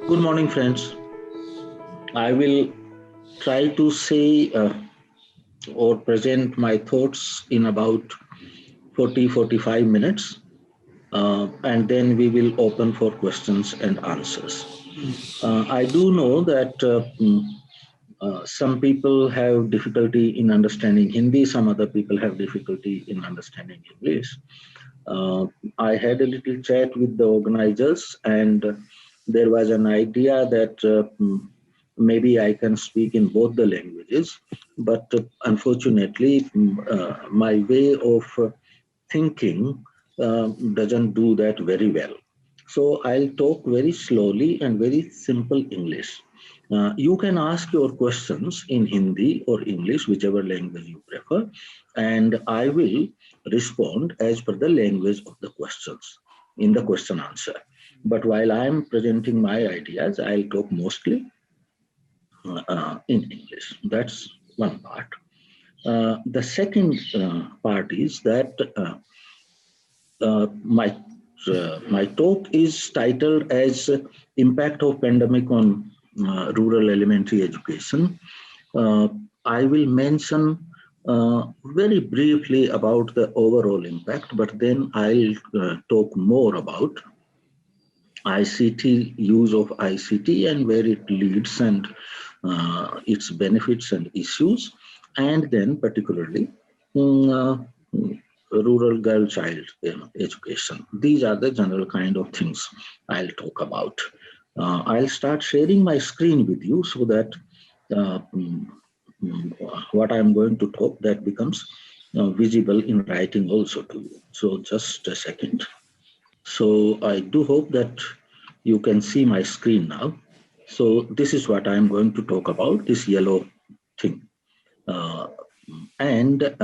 Good morning, friends. I will try to say or present my thoughts in about 40-45 minutes, and then we will open for questions and answers. I do know that some people have difficulty in understanding Hindi, some other people have difficulty in understanding English. I had a little chat with the organizers, and there was an idea that maybe I can speak in both the languages, but unfortunately, my way of thinking doesn't do that very well. So I'll talk very slowly and very simple English. You can ask your questions in Hindi or English, whichever language you prefer, and I will respond as per the language of the questions in the question answer. But while I'm presenting my ideas, I'll talk mostly in English. That's one part. The second part is that my talk is titled as Impact of Pandemic on Rural Elementary Education. I will mention very briefly about the overall impact, but then I'll talk more about ICT, use of ICT and where it leads and its benefits and issues, and then particularly rural girl child education. These are the general kind of things I'll talk about. I'll start sharing my screen with you so that what I'm going to talk that becomes visible in writing also to you. So just a second. So I do hope that you can see my screen now. So this is what I'm going to talk about, this yellow thing. And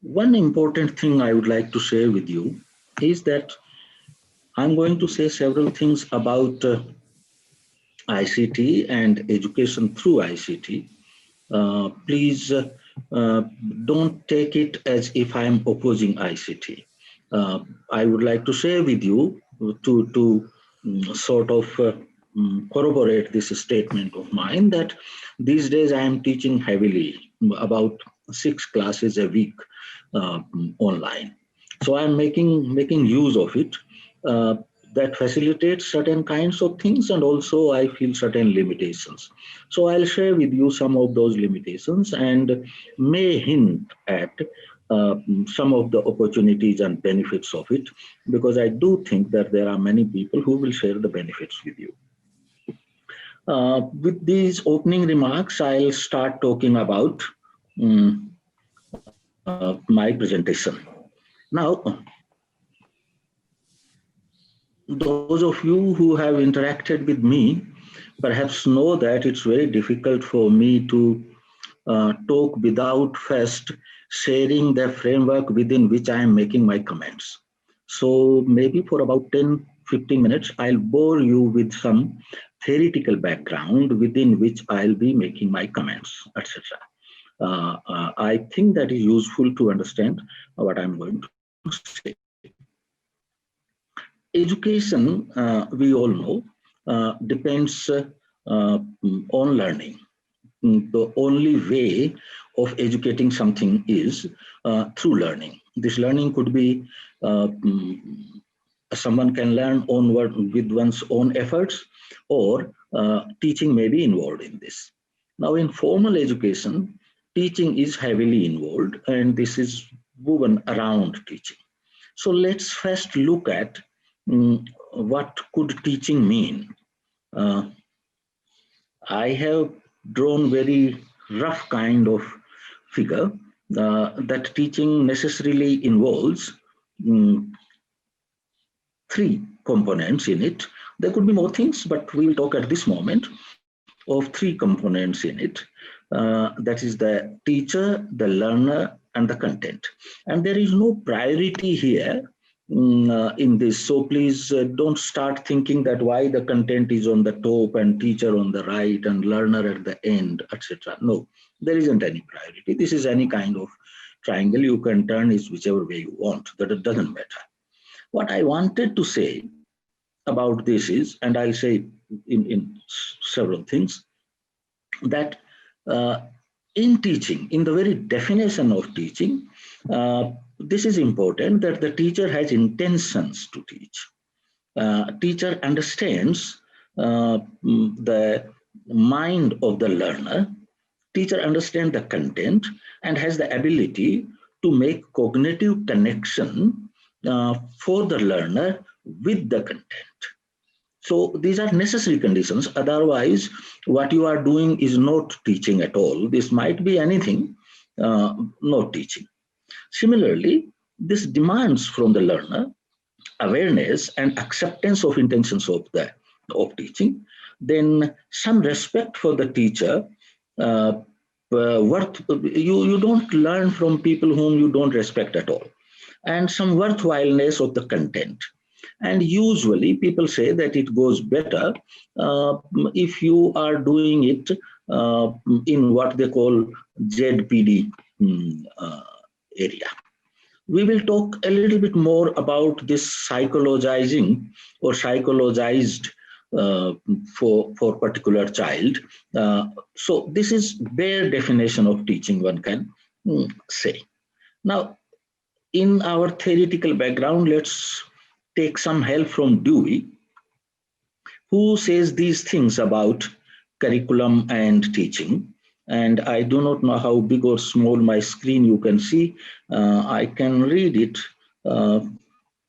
one important thing I would like to share with you is that I'm going to say several things about ICT and education through ICT. Please don't take it as if I'm opposing ICT. I would like to share with you to sort of corroborate this statement of mine that these days I am teaching heavily, about 6 classes a week online. So I'm making use of it. That facilitates certain kinds of things, and also I feel certain limitations. So I'll share with you some of those limitations and may hint at some of the opportunities and benefits of it, because I do think that there are many people who will share the benefits with you. With these opening remarks, I'll start talking about my presentation. Now, those of you who have interacted with me perhaps know that it's very difficult for me to talk without first sharing the framework within which I am making my comments. So maybe for about 10-15 minutes, I'll bore you with some theoretical background within which I'll be making my comments, etc. I think that is useful to understand what I'm going to say. Education, we all know, depends on learning. The only way of educating something is through learning. This learning could be someone can learn with one's own efforts, or teaching may be involved in this. Now, in formal education, teaching is heavily involved, and this is woven around teaching. So let's first look at what could teaching mean. I have drawn very rough kind of figure that teaching necessarily involves 3 components in it. There could be more things, but we will talk at this moment of 3 components in it. That is the teacher, the learner, and the content. And there is no priority here in this. So please don't start thinking that why the content is on the top and teacher on the right and learner at the end, etc. No, there isn't any priority. This is any kind of triangle. You can turn it whichever way you want, that it doesn't matter. What I wanted to say about this is, and I'll say in several things, that in teaching, in the very definition of teaching, this is important, that the teacher has intentions to teach. Teacher understands the mind of the learner. Teacher understands the content and has the ability to make cognitive connection for the learner with the content. So these are necessary conditions. Otherwise, what you are doing is not teaching at all. This might be anything, not teaching. Similarly, this demands from the learner awareness and acceptance of intentions of teaching, then some respect for the teacher. You don't learn from people whom you don't respect at all, and some worthwhileness of the content. And usually people say that it goes better if you are doing it in what they call ZPD area. We will talk a little bit more about this psychologizing or psychologized for particular child. So this is bare definition of teaching, one can say. Now, in our theoretical background, let's take some help from Dewey, who says these things about curriculum and teaching. And I do not know how big or small my screen you can see. I can read it.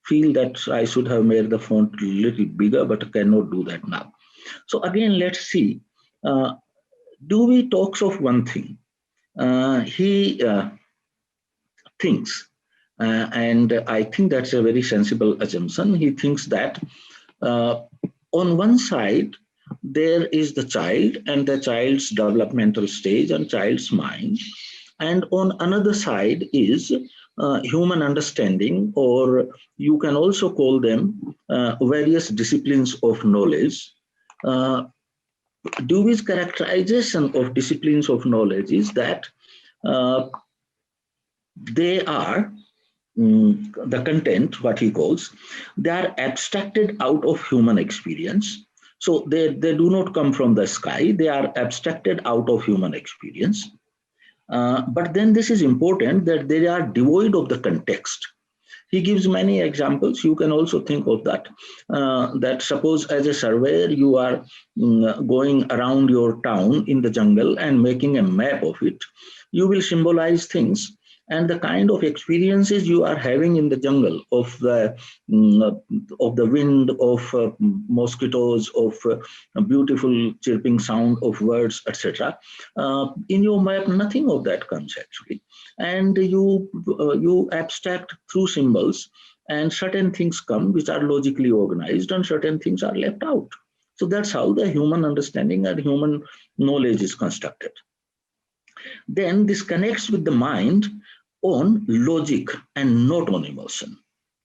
Feel that I should have made the font a little bigger, but I cannot do that now. So again, let's see. Dewey talks of one thing. He thinks, and I think that's a very sensible assumption. He thinks that on one side, there is the child and the child's developmental stage and child's mind. And on another side is human understanding, or you can also call them various disciplines of knowledge. Dewey's characterization of disciplines of knowledge is that they are the content, what he calls, they are abstracted out of human experience. So they do not come from the sky, they are abstracted out of human experience. But then this is important, that they are devoid of the context. He gives many examples. You can also think of that. That suppose as a surveyor, you are going around your town in the jungle and making a map of it. You will symbolize things, and the kind of experiences you are having in the jungle of the wind, of mosquitoes, of a beautiful chirping sound of birds, etc. In your map, nothing of that comes actually, and you abstract through symbols, and certain things come which are logically organized, and certain things are left out. So that's how the human understanding and human knowledge is constructed. Then this connects with the mind on logic and not on emotion.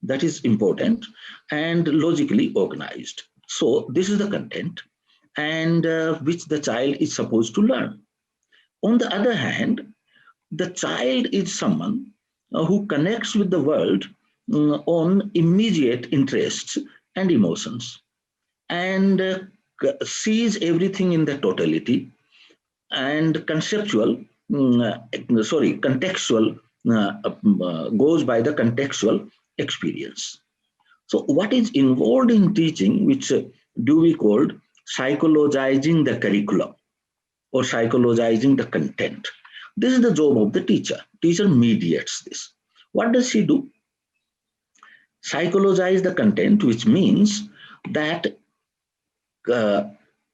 That is important, and logically organized. So this is the content, and which the child is supposed to learn. On the other hand, the child is someone who connects with the world on immediate interests and emotions, and sees everything in the totality, and contextual goes by the contextual experience. So what is involved in teaching, which Dewey called psychologizing the curriculum or psychologizing the content. This is the job of the teacher. Teacher mediates this. What does she do? Psychologize the content, which means that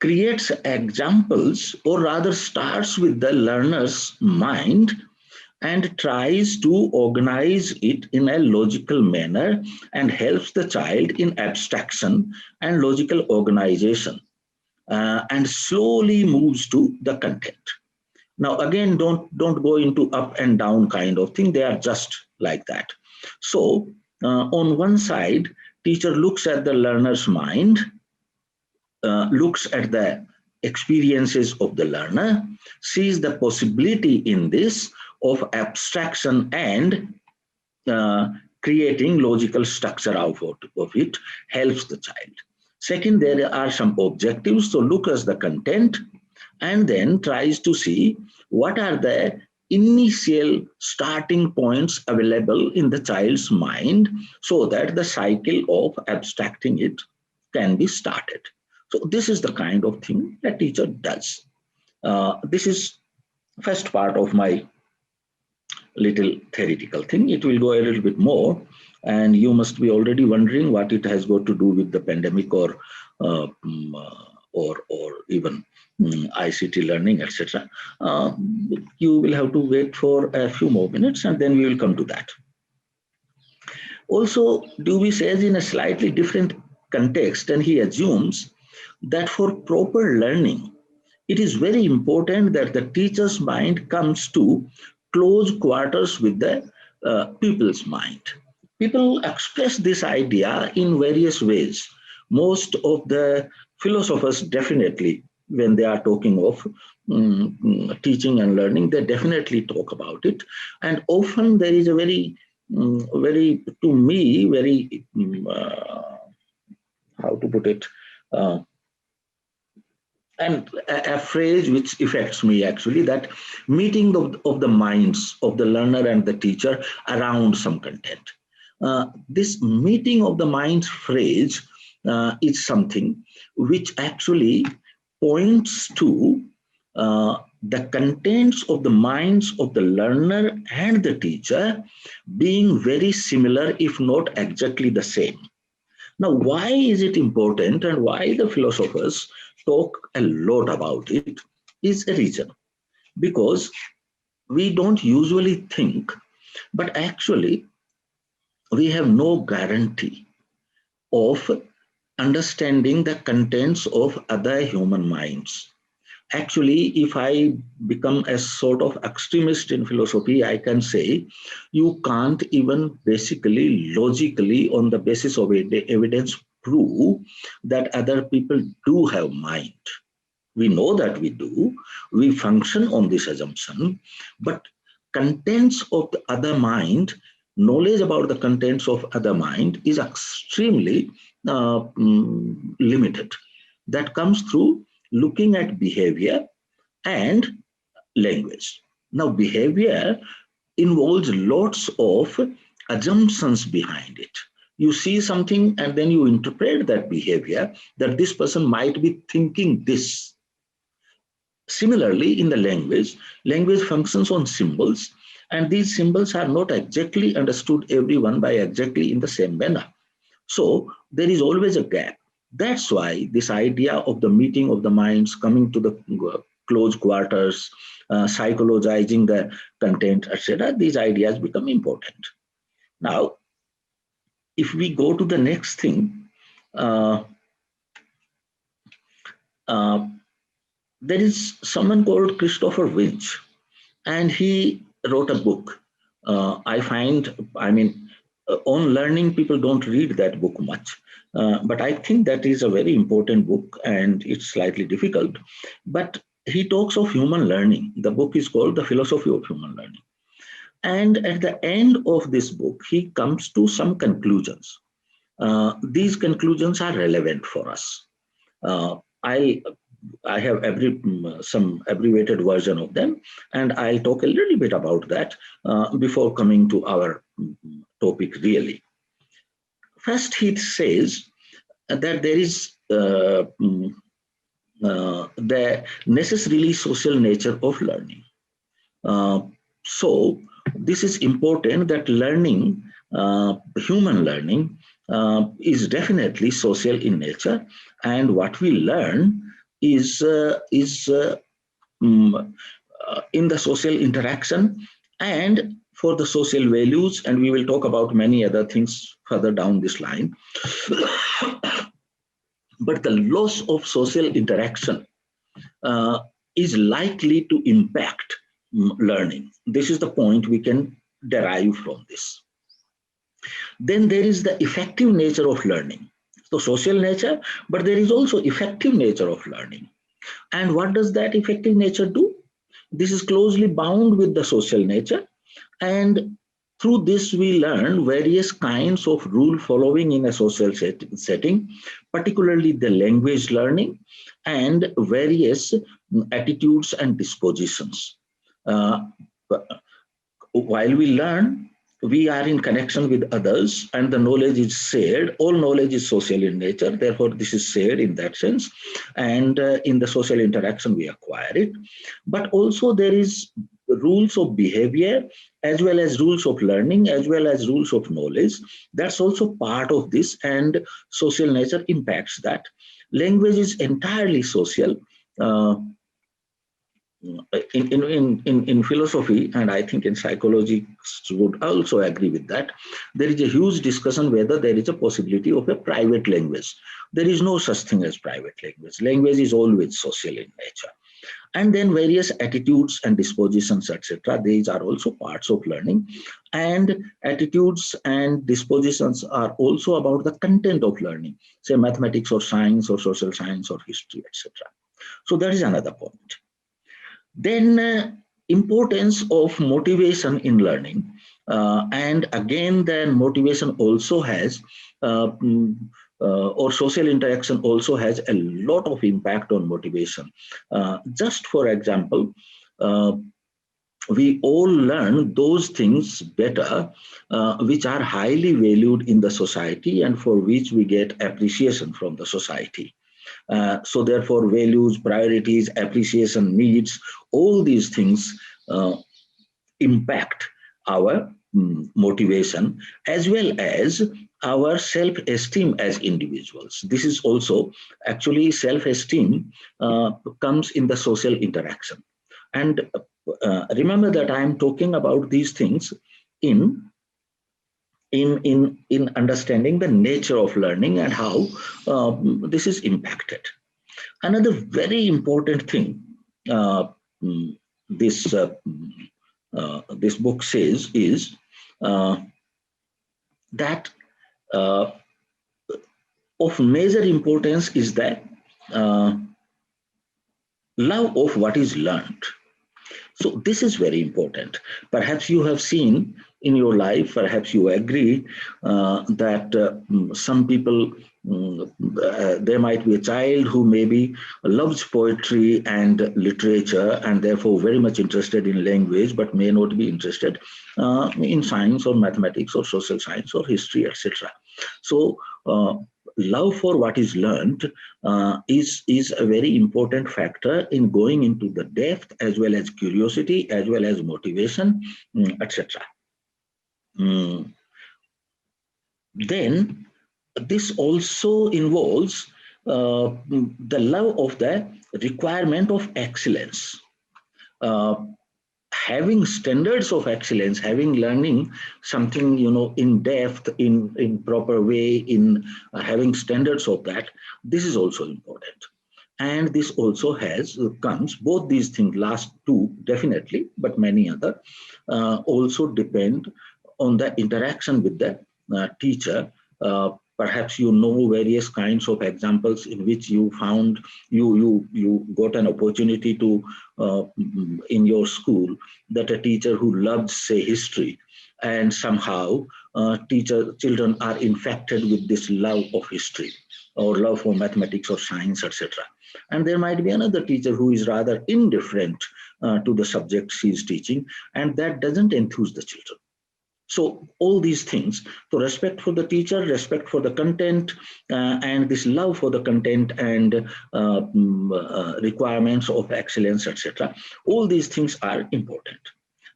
creates examples, or rather starts with the learner's mind and tries to organize it in a logical manner, and helps the child in abstraction and logical organization, and slowly moves to the content. Now again, don't go into up and down kind of thing. They are just like that. So on one side, teacher looks at the learner's mind, looks at the experiences of the learner, sees the possibility in this of abstraction and creating logical structure out of it, helps the child. Second, there are some objectives. So look at the content and then tries to see what are the initial starting points available in the child's mind so that the cycle of abstracting it can be started. So this is the kind of thing a teacher does. This is first part of my little theoretical thing. It will go a little bit more, and you must be already wondering what it has got to do with the pandemic uh, mm, uh, or even ICT learning, etc. You will have to wait for a few more minutes, and then we will come to that. Also, Dewey says in a slightly different context, and he assumes that for proper learning, it is very important that the teacher's mind comes to close quarters with the pupil's mind. People express this idea in various ways. Most of the philosophers definitely, when they are talking of teaching and learning, they definitely talk about it. And often there is a very, to me, very, how to put it, uh, and a phrase which affects me actually, that meeting of the minds of the learner and the teacher around some content. This meeting of the minds phrase is something which actually points to the contents of the minds of the learner and the teacher being very similar, if not exactly the same. Now, why is it important and why the philosophers talk a lot about it is a reason. Because we don't usually think, but actually we have no guarantee of understanding the contents of other human minds. Actually, if I become a sort of extremist in philosophy, I can say you can't even basically logically, on the basis of evidence, prove that other people do have mind. We know that we do. We function on this assumption, but contents of the other mind, knowledge about the contents of other mind is extremely limited. That comes through looking at behavior and language. Now, behavior involves lots of assumptions behind it. You see something and then you interpret that behavior, that this person might be thinking this. Similarly, in the language functions on symbols, and these symbols are not exactly understood everyone by exactly in the same manner. So there is always a gap. That's why this idea of the meeting of the minds, coming to the close quarters, psychologizing the content, etc., these ideas become important. Now, if we go to the next thing, uh, uh, there is someone called Christopher Winch, and he wrote a book. On learning, people don't read that book much. But I think that is a very important book and it's slightly difficult. But he talks of human learning. The book is called The Philosophy of Human Learning. And at the end of this book, he comes to some conclusions. These conclusions are relevant for us. I I have some abbreviated version of them, and I'll talk a little bit about that before coming to our topic really. First, he says that there is the necessarily social nature of learning. So this is important, that learning, human learning, is definitely social in nature, and what we learn is in the social interaction and for the social values, and we will talk about many other things further down this line. But the loss of social interaction is likely to impact learning. This is the point we can derive from this. Then there is the effective nature of learning. So social nature, but there is also effective nature of learning. And what does that effective nature do? This is closely bound with the social nature. And through this, we learn various kinds of rule following in a social setting, particularly the language learning and various attitudes and dispositions. Uh, while we learn, we are in connection with others and the knowledge is shared. All knowledge is social in nature, therefore this is shared in that sense, and in the social interaction we acquire it. But also there is rules of behavior as well as rules of learning as well as rules of knowledge. That's also part of this, and social nature impacts that. Language is entirely social. uh, in philosophy, and I think in psychology would also agree with that, there is a huge discussion whether there is a possibility of a private language. There is no such thing as private language. Language is always social in nature. And then various attitudes and dispositions, etc. These are also parts of learning. And attitudes and dispositions are also about the content of learning, say mathematics or science or social science or history, etc. So that is another point. Then importance of motivation in learning. And again, then motivation also has, or social interaction also has a lot of impact on motivation. Just for example, uh, we all learn those things better which are highly valued in the society and for which we get appreciation from the society. So therefore, values, priorities, appreciation, needs, all these things impact our motivation as well as our self-esteem as individuals. This is also actually self-esteem comes in the social interaction. And remember that I am talking about these things in in understanding the nature of learning and how this is impacted. Another very important thing uh, mm, this this book says is uh, that uh, of major importance is that uh, love of what is learned. So this is very important. Perhaps you have seen in your life, perhaps you agree that some people, there might be a child who maybe loves poetry and literature and therefore very much interested in language, but may not be interested in science or mathematics or social science or history, etc. So love for what is learned is a very important factor in going into the depth as well as curiosity as well as motivation, etc. Then this also involves the love of the requirement of excellence. Uh, Having standards of excellence, having learning something, in depth, in proper way, in having standards of that, this is also important. And this also comes, both these things, last two definitely, but many other also depend on the interaction with the teacher. Perhaps you know various kinds of examples in which you found you got an opportunity to in your school, that a teacher who loved, say, history, and somehow children are infected with this love of history or love for mathematics or science, etc. And there might be another teacher who is rather indifferent to the subject she is teaching, and that doesn't enthuse the children. So all these things, so respect for the teacher, respect for the content, and this love for the content and requirements of excellence, etc. All these things are important.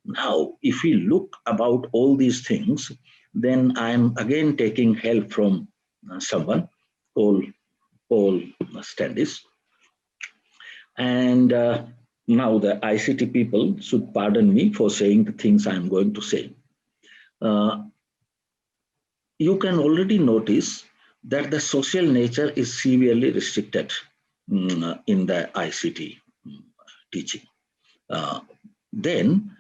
Now, if we look about all these things, then I'm again taking help from someone, Paul Standis. And now the ICT people should pardon me for saying the things I'm going to say. You can already notice that the social nature is severely restricted in the ICT teaching. Then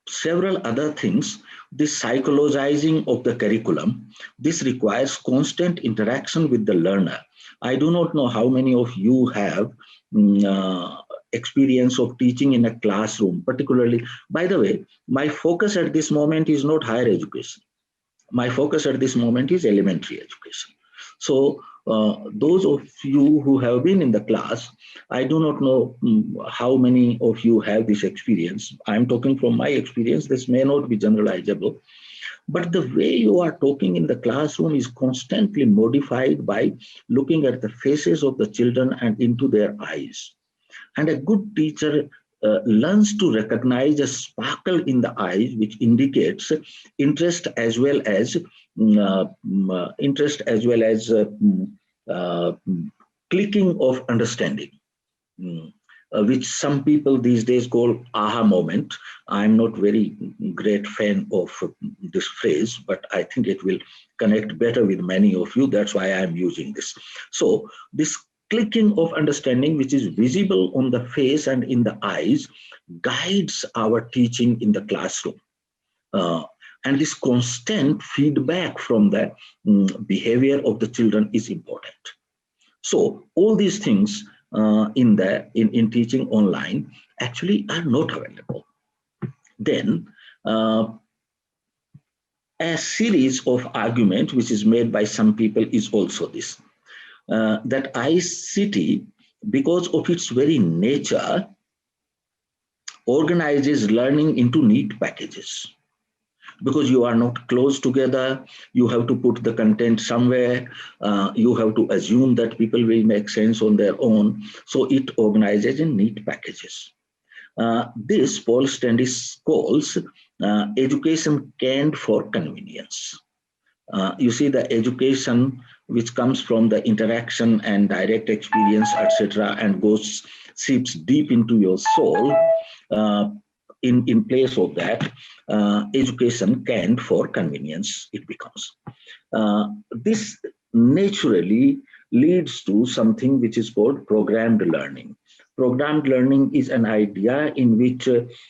several other things, this psychologizing of the curriculum, this requires constant interaction with the learner. I do not know how many of you have experience of teaching in a classroom, particularly. By the way, my focus at this moment is not higher education. My focus at this moment is elementary education. So those of you who have been in the class, I do not know how many of you have this experience. I'm talking from my experience. This may not be generalizable, but the way you are talking in the classroom is constantly modified by looking at the faces of the children and into their eyes. And a good teacher learns to recognize a sparkle in the eyes, which indicates interest as well as uh, clicking of understanding. Mm, which some people these days call aha moment. I'm not very great fan of this phrase, but I think it will connect better with many of you. That's why I'm using this. So this clicking of understanding, which is visible on the face and in the eyes, guides our teaching in the classroom. Uh, and this constant feedback from the behavior of the children is important. So all these things in teaching online actually are not available. Then a series of argument which is made by some people is also this, that ICT, because of its very nature, organizes learning into neat packages. Because you are not close together, you have to put the content somewhere, you have to assume that people will make sense on their own, so it organizes in neat packages. This Paul Standish calls education canned for convenience. You see, the education which comes from the interaction and direct experience, etc., and goes seeps deep into your soul. Uh, in place of that, education canned for convenience, it becomes. This naturally leads to something which is called programmed learning. Programmed learning is an idea in which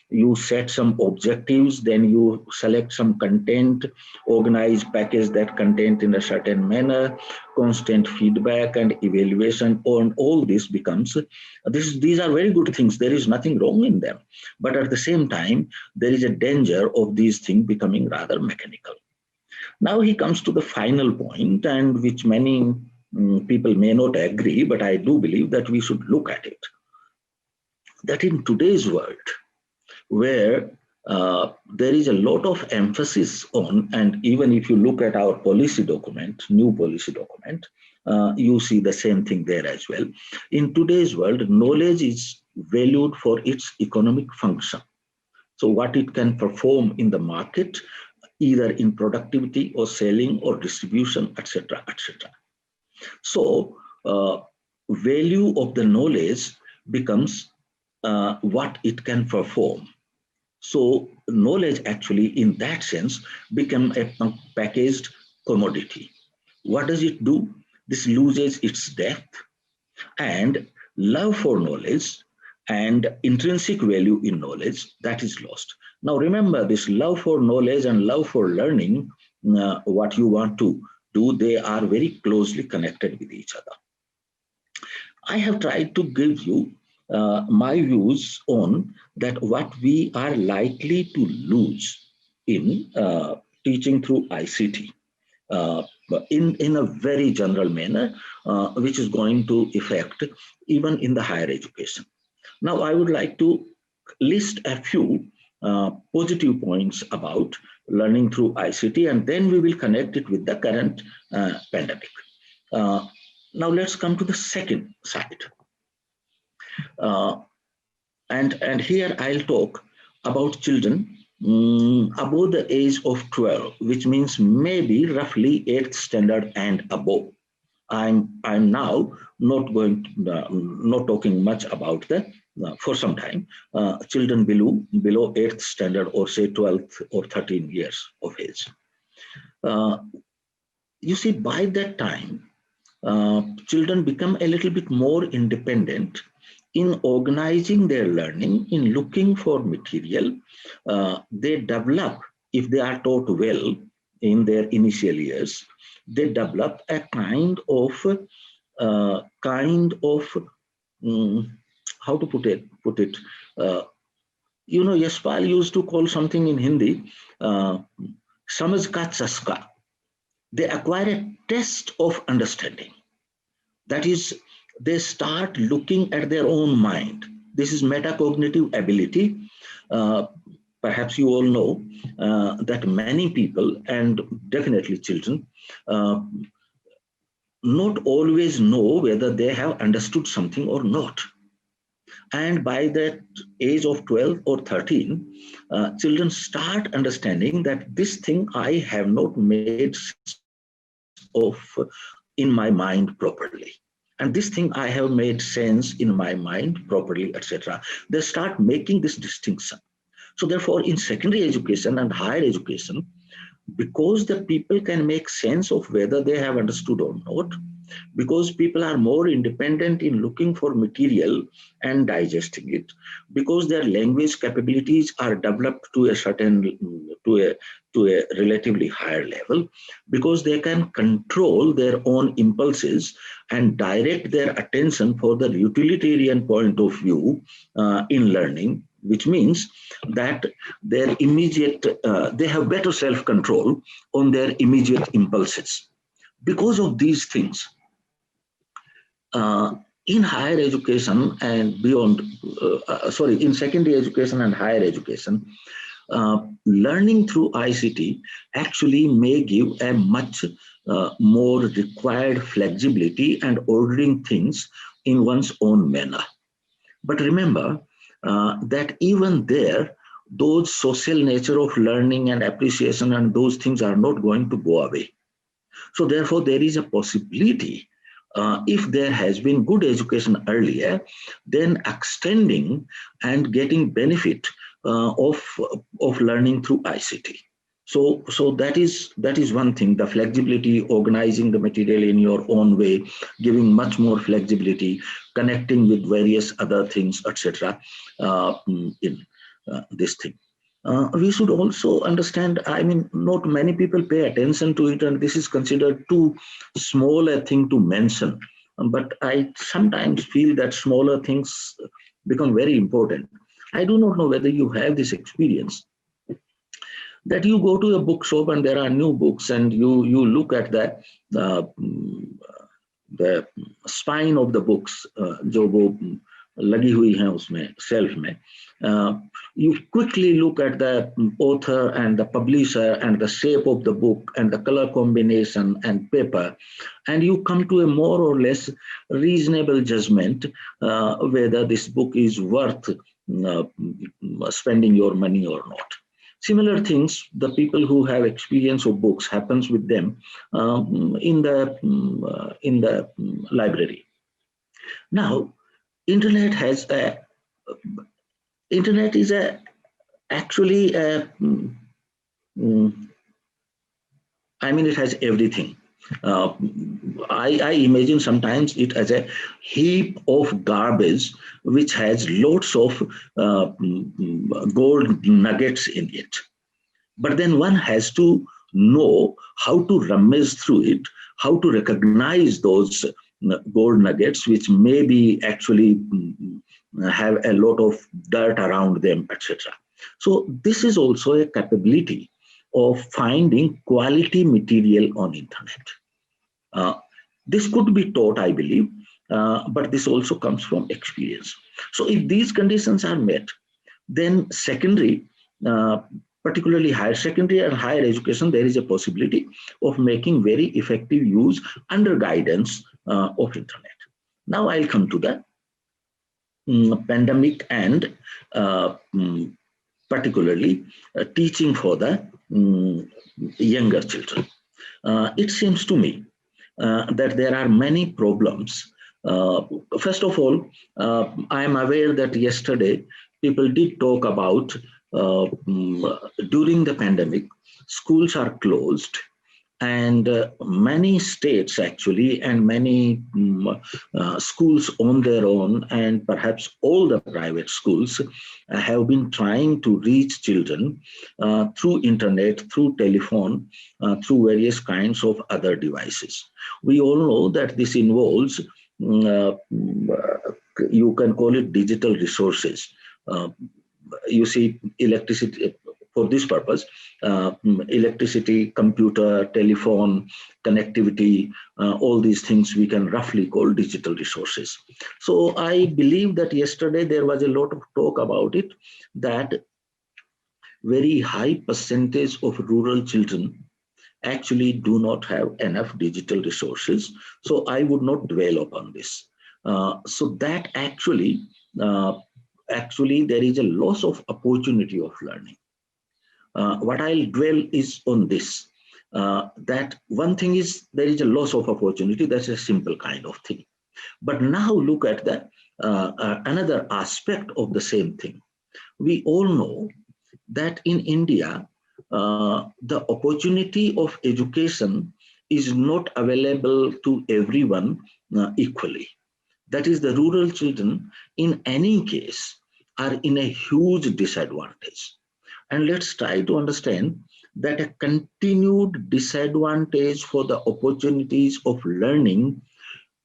you set some objectives, then you select some content, organize, package that content in a certain manner, constant feedback and evaluation on all this becomes, these are very good things. There is nothing wrong in them. But at the same time, there is a danger of these things becoming rather mechanical. Now he comes to the final point, and which many people may not agree, but I do believe that we should look at it. That in today's world, where there is a lot of emphasis on, and even if you look at our policy document, new policy document, you see the same thing there as well. In today's world, knowledge is valued for its economic function. So what it can perform in the market, either in productivity or selling or distribution, etc., etc. So value of the knowledge becomes what it can perform. So knowledge actually in that sense become a packaged commodity. What does it do? This loses its depth, and love for knowledge and intrinsic value in knowledge, that is lost. Now remember, this love for knowledge and love for learning, what you want to do, they are very closely connected with each other. I have tried to give you my views on that what we are likely to lose in teaching through ICT. In a very general manner, which is going to affect even in the higher education. Now, I would like to list a few positive points about learning through ICT, and then we will connect it with the current pandemic. Now, let's come to the second side. And here I'll talk about children above the age of 12, which means maybe roughly 8th standard and above. I'm now not talking much about the for some time children below 8th standard, or say 12th or 13 years of age. You see, by that time, children become a little bit more independent in organizing their learning, in looking for material. They develop, if they are taught well in their initial years, they develop a kind of how to put it. You know, Yashpal used to call something in Hindi, samaj ka chaska. They acquire a test of understanding. That is, they start looking at their own mind. This is metacognitive ability. Uh, Perhaps you all know that many people, and definitely children, uh, not always know whether they have understood something or not. And by that age of 12 or 13, children start understanding that this thing I have not made sense of in my mind properly. And this thing I have made sense in my mind properly, etc. They start making this distinction. So therefore, in secondary education and higher education, because the people can make sense of whether they have understood or not, because people are more independent in looking for material and digesting it, because their language capabilities are developed to a certain to a relatively higher level, because they can control their own impulses and direct their attention for the utilitarian point of view in learning, which means that their immediate they have better self-control on their immediate impulses. Because of these things, uh, in higher education and beyond, in secondary education and higher education, learning through ICT actually may give a much more required flexibility and ordering things in one's own manner. But remember that even there, those social nature of learning and appreciation and those things are not going to go away. So therefore, there is a possibility, if there has been good education earlier, then extending and getting benefit of learning through ICT. So that is one thing, the flexibility, organizing the material in your own way, giving much more flexibility, connecting with various other things, etc. In this thing. We should also understand, I mean, not many people pay attention to it, and this is considered too small a thing to mention. But I sometimes feel that smaller things become very important. I do not know whether you have this experience, that you go to a bookshop and there are new books, and you look at uh, the spine of the books, जो वो लगी हुई हैं उसमें shelf में, you quickly look at the author and the publisher and the shape of the book and the color combination and paper, and you come to a more or less reasonable judgment whether this book is worth spending your money or not. Similar things, the people who have experience of books happens with them in the library. Now, internet has a internet is a actually a, I mean, it has everything. I imagine sometimes it as a heap of garbage which has lots of gold nuggets in it. But then one has to know how to rummage through it, how to recognize those gold nuggets, which maybe actually have a lot of dirt around them, etc. So this is also a capability of finding quality material on internet. This could be taught, I believe, but this also comes from experience. So if these conditions are met, then secondary, particularly higher secondary and higher education, there is a possibility of making very effective use under guidance of internet. Now I'll come to the pandemic and particularly teaching for the younger children. It seems to me that there are many problems. First of all, I am aware that yesterday people did talk about during the pandemic, schools are closed, and many states actually and many schools on their own, and perhaps all the private schools have been trying to reach children through internet, through telephone, through various kinds of other devices. We all know that this involves, you can call it digital resources. You see, electricity, for this purpose, electricity, computer, telephone, connectivity, all these things we can roughly call digital resources. So I believe that yesterday there was a lot of talk about it, that very high percentage of rural children actually do not have enough digital resources. So I would not dwell upon this. So that uh, actually there is a loss of opportunity of learning. What I'll dwell is on this, that one thing is there is a loss of opportunity. That's a simple kind of thing. But now look at the another aspect of the same thing. We all know that in India, the opportunity of education is not available to everyone equally. That is, the rural children, in any case, are in a huge disadvantage. And let's try to understand that a continued disadvantage for the opportunities of learning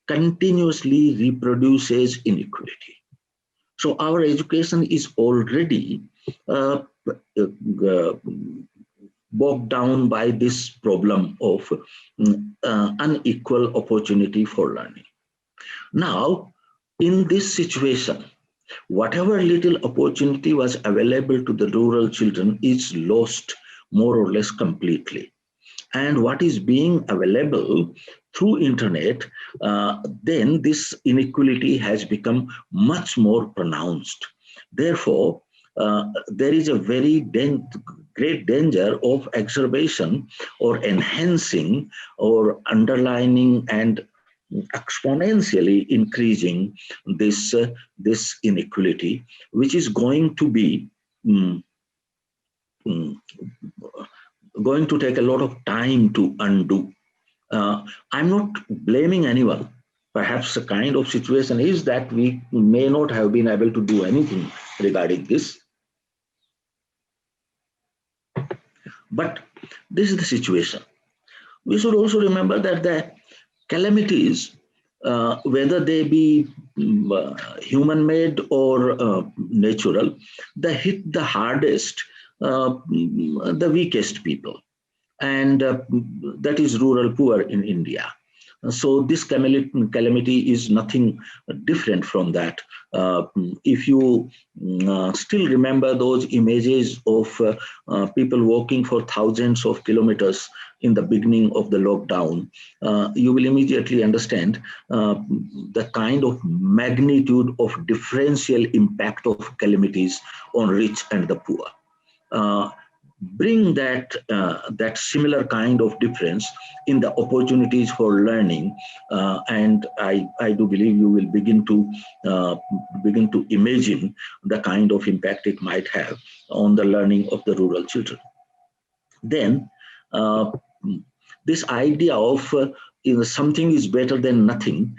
continuously reproduces inequality. So our education is already bogged down by this problem of unequal opportunity for learning. Now, in this situation, whatever little opportunity was available to the rural children is lost more or less completely. And what is being available through internet, then this inequality has become much more pronounced. Therefore, there is a very great danger of exacerbation or enhancing or underlining and exponentially increasing this inequality, which is going to be mm, mm, going to take a lot of time to undo. I'm not blaming anyone. Perhaps the kind of situation is that we may not have been able to do anything regarding this. But this is the situation. We should also remember that the calamities, whether they be human-made or natural, they hit the hardest, the weakest people, and that is rural poor in India. So this calamity is nothing different from that. If you still remember those images of people walking for thousands of kilometers in the beginning of the lockdown, you will immediately understand the kind of magnitude of differential impact of calamities on rich and the poor. Bring that similar kind of difference in the opportunities for learning, and I do believe you will begin to imagine the kind of impact it might have on the learning of the rural children. Then this idea of something is better than nothing,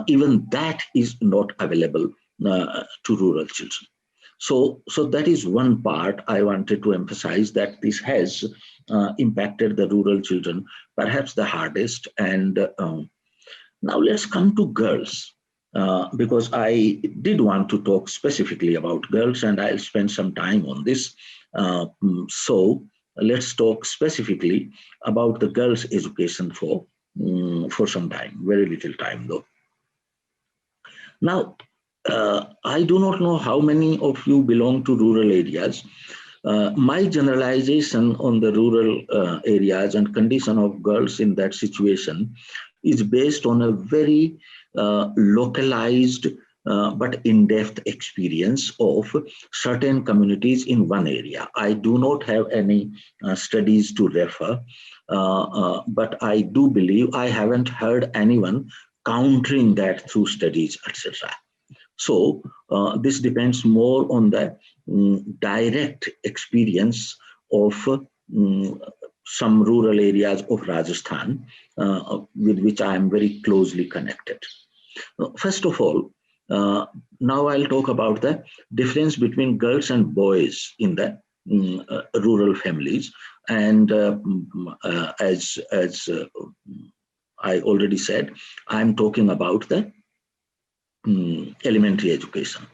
even that is not available to rural children. So that is one part I wanted to emphasize, that this has impacted the rural children perhaps the hardest. And now let's come to girls, because I did want to talk specifically about girls, and I'll spend some time on this. So let's talk specifically about the girls' education for some time, very little time though. Now, I do not know how many of you belong to rural areas. My generalization on the rural areas and condition of girls in that situation is based on a very localized but in-depth experience of certain communities in one area. I do not have any studies to refer, but I do believe I haven't heard anyone countering that through studies, etc. So this depends more on the direct experience of some rural areas of Rajasthan, with which I am very closely connected. First of all, now I'll talk about the difference between girls and boys in the rural families. And as I already said, I'm talking about the elementary education.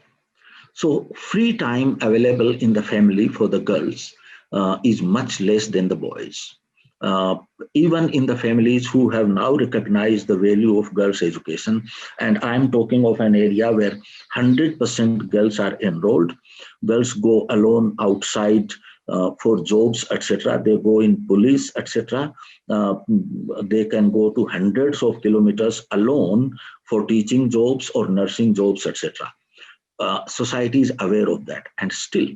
So free time available in the family for the girls is much less than the boys. Uh, Even in the families who have now recognized the value of girls' education, and I'm talking of an area where 100% girls are enrolled, girls go alone outside for jobs, etc. They go in police, etc. They can go to hundreds of kilometers alone for teaching jobs or nursing jobs, etc. Society is aware of that, and still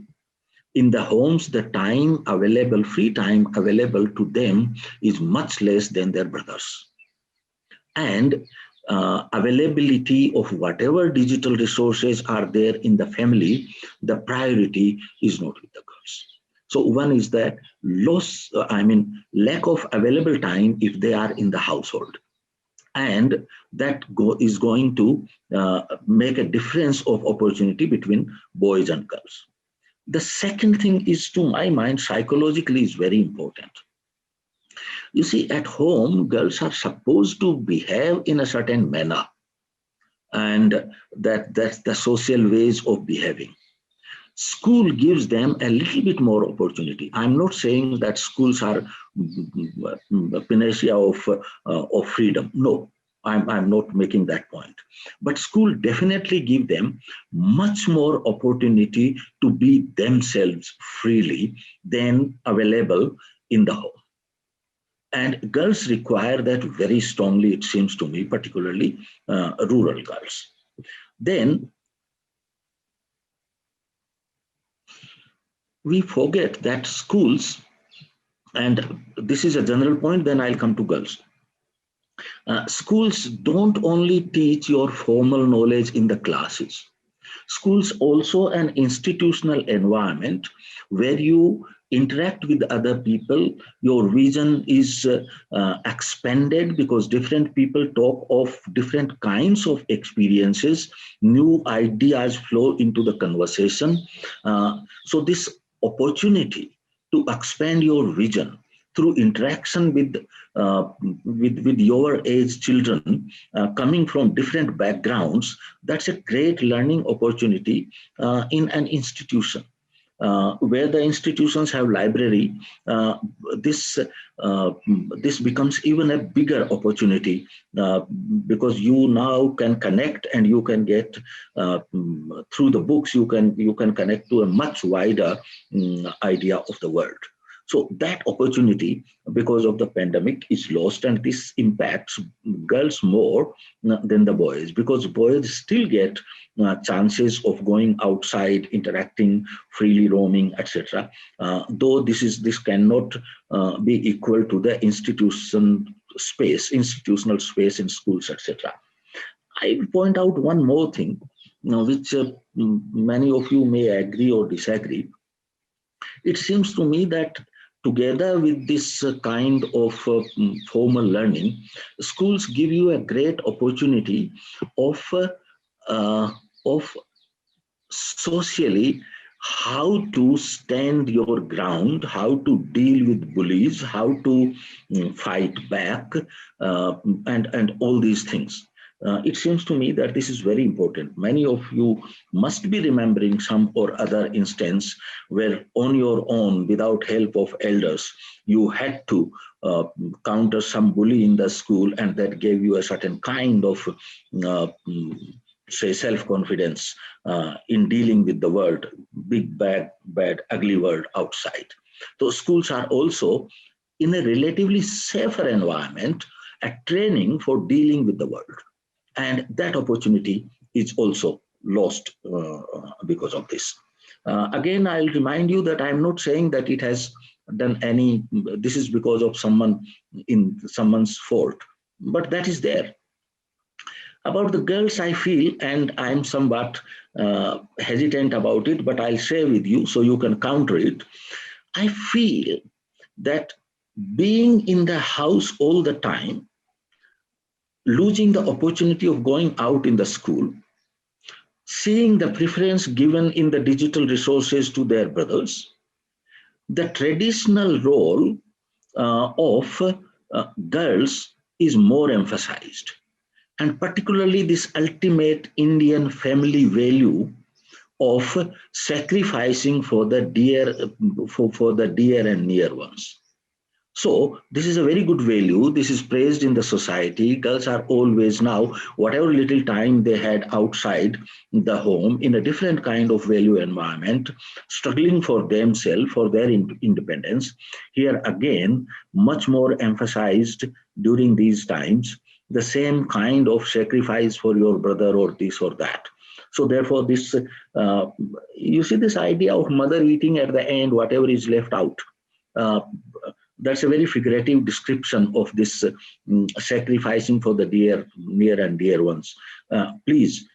in the homes, the time available, free time available to them is much less than their brothers. And availability of whatever digital resources are there in the family, the priority is not with the girls. So one is that lack of available time if they are in the household. And that is going to make a difference of opportunity between boys and girls. The second thing is, to my mind, psychologically is very important. You see, at home, girls are supposed to behave in a certain manner, and that's the social ways of behaving. School gives them a little bit more opportunity. I'm not saying that schools are panacea of freedom. No, I'm not making that point. But school definitely give them much more opportunity to be themselves freely than available in the home. And girls require that very strongly, it seems to me, particularly rural girls. Then we forget that schools, and this is a general point, then I'll come to girls. Schools don't only teach your formal knowledge in the classes. Schools also an institutional environment where you interact with other people. Your vision is expanded because different people talk of different kinds of experiences. New ideas flow into the conversation. So this opportunity to expand your vision through interaction with your age children coming from different backgrounds, that's a great learning opportunity in an institution. Where the institutions have library, this this becomes even a bigger opportunity because you now can connect and you can get through the books you can connect to a much wider idea of the world. So that opportunity, because of the pandemic, is lost, and this impacts girls more than the boys, because boys still get chances of going outside, interacting, freely roaming, etc. Though this cannot be equal to the institutional space in schools, etc. I will point out one more thing, which many of you may agree or disagree. It seems to me that together with this kind of formal learning, schools give you a great opportunity of of socially how to stand your ground, how to deal with bullies, how to fight back, and all these things. It seems to me that this is very important. Many of you must be remembering some or other instance where on your own, without help of elders, you had to counter some bully in the school, and that gave you a certain kind of say self-confidence in dealing with the world, big, bad, ugly world outside. So schools are also in a relatively safer environment, a training for dealing with the world. And that opportunity is also lost because of this. Again, I'll remind you that I'm not saying that it has done any, this is because of someone's fault, but that is there. About the girls, I feel, and I'm somewhat hesitant about it, but I'll share with you so you can counter it. I feel that being in the house all the time, losing the opportunity of going out in the school, seeing the preference given in the digital resources to their brothers, the traditional role of girls is more emphasized. And particularly this ultimate Indian family value of sacrificing for the dear, for the dear and near ones. So this is a very good value. This is praised in the society. Girls are always now, whatever little time they had outside the home in a different kind of value environment, struggling for themselves, for their independence. Here again, much more emphasized during these times, the same kind of sacrifice for your brother or this or that. So therefore, this uh, you see this idea of mother eating at the end whatever is left out. Uh, that's a very figurative description of this sacrificing for the dear, near and dear ones. Please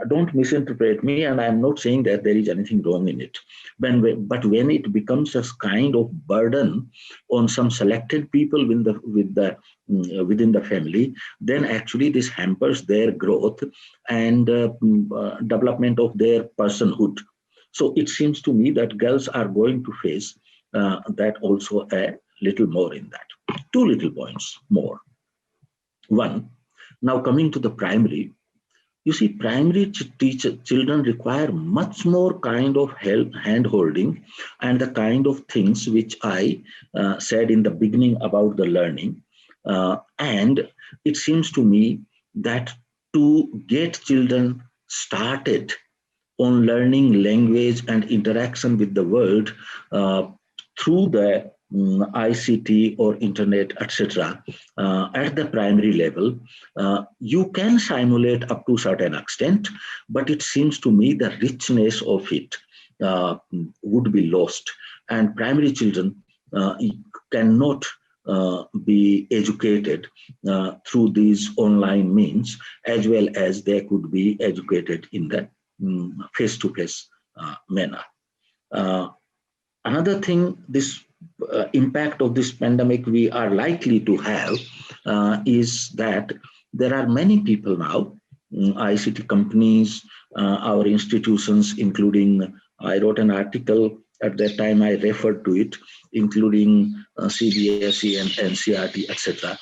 don't misinterpret me, and I'm not saying that there is anything wrong in it. But when it becomes a kind of burden on some selected people within the family, then actually this hampers their growth and development of their personhood. So it seems to me that girls are going to face that also a little more in that. Two little points more. One, now coming to the primary, you see, primary children require much more kind of help, hand holding, and the kind of things which I said in the beginning about the learning. And it seems to me that to get children started on learning language and interaction with the world through the ICT or internet, etc., at the primary level, you can simulate up to a certain extent, but it seems to me the richness of it uh, would be lost. And primary children cannot be educated through these online means as well as they could be educated in the face-to-face manner. Uh, Another thing, this impact of this pandemic we are likely to have is that there are many people now, ICT companies, our institutions, including, I wrote an article at that time, I referred to it, including CBSE and NCRT, etc.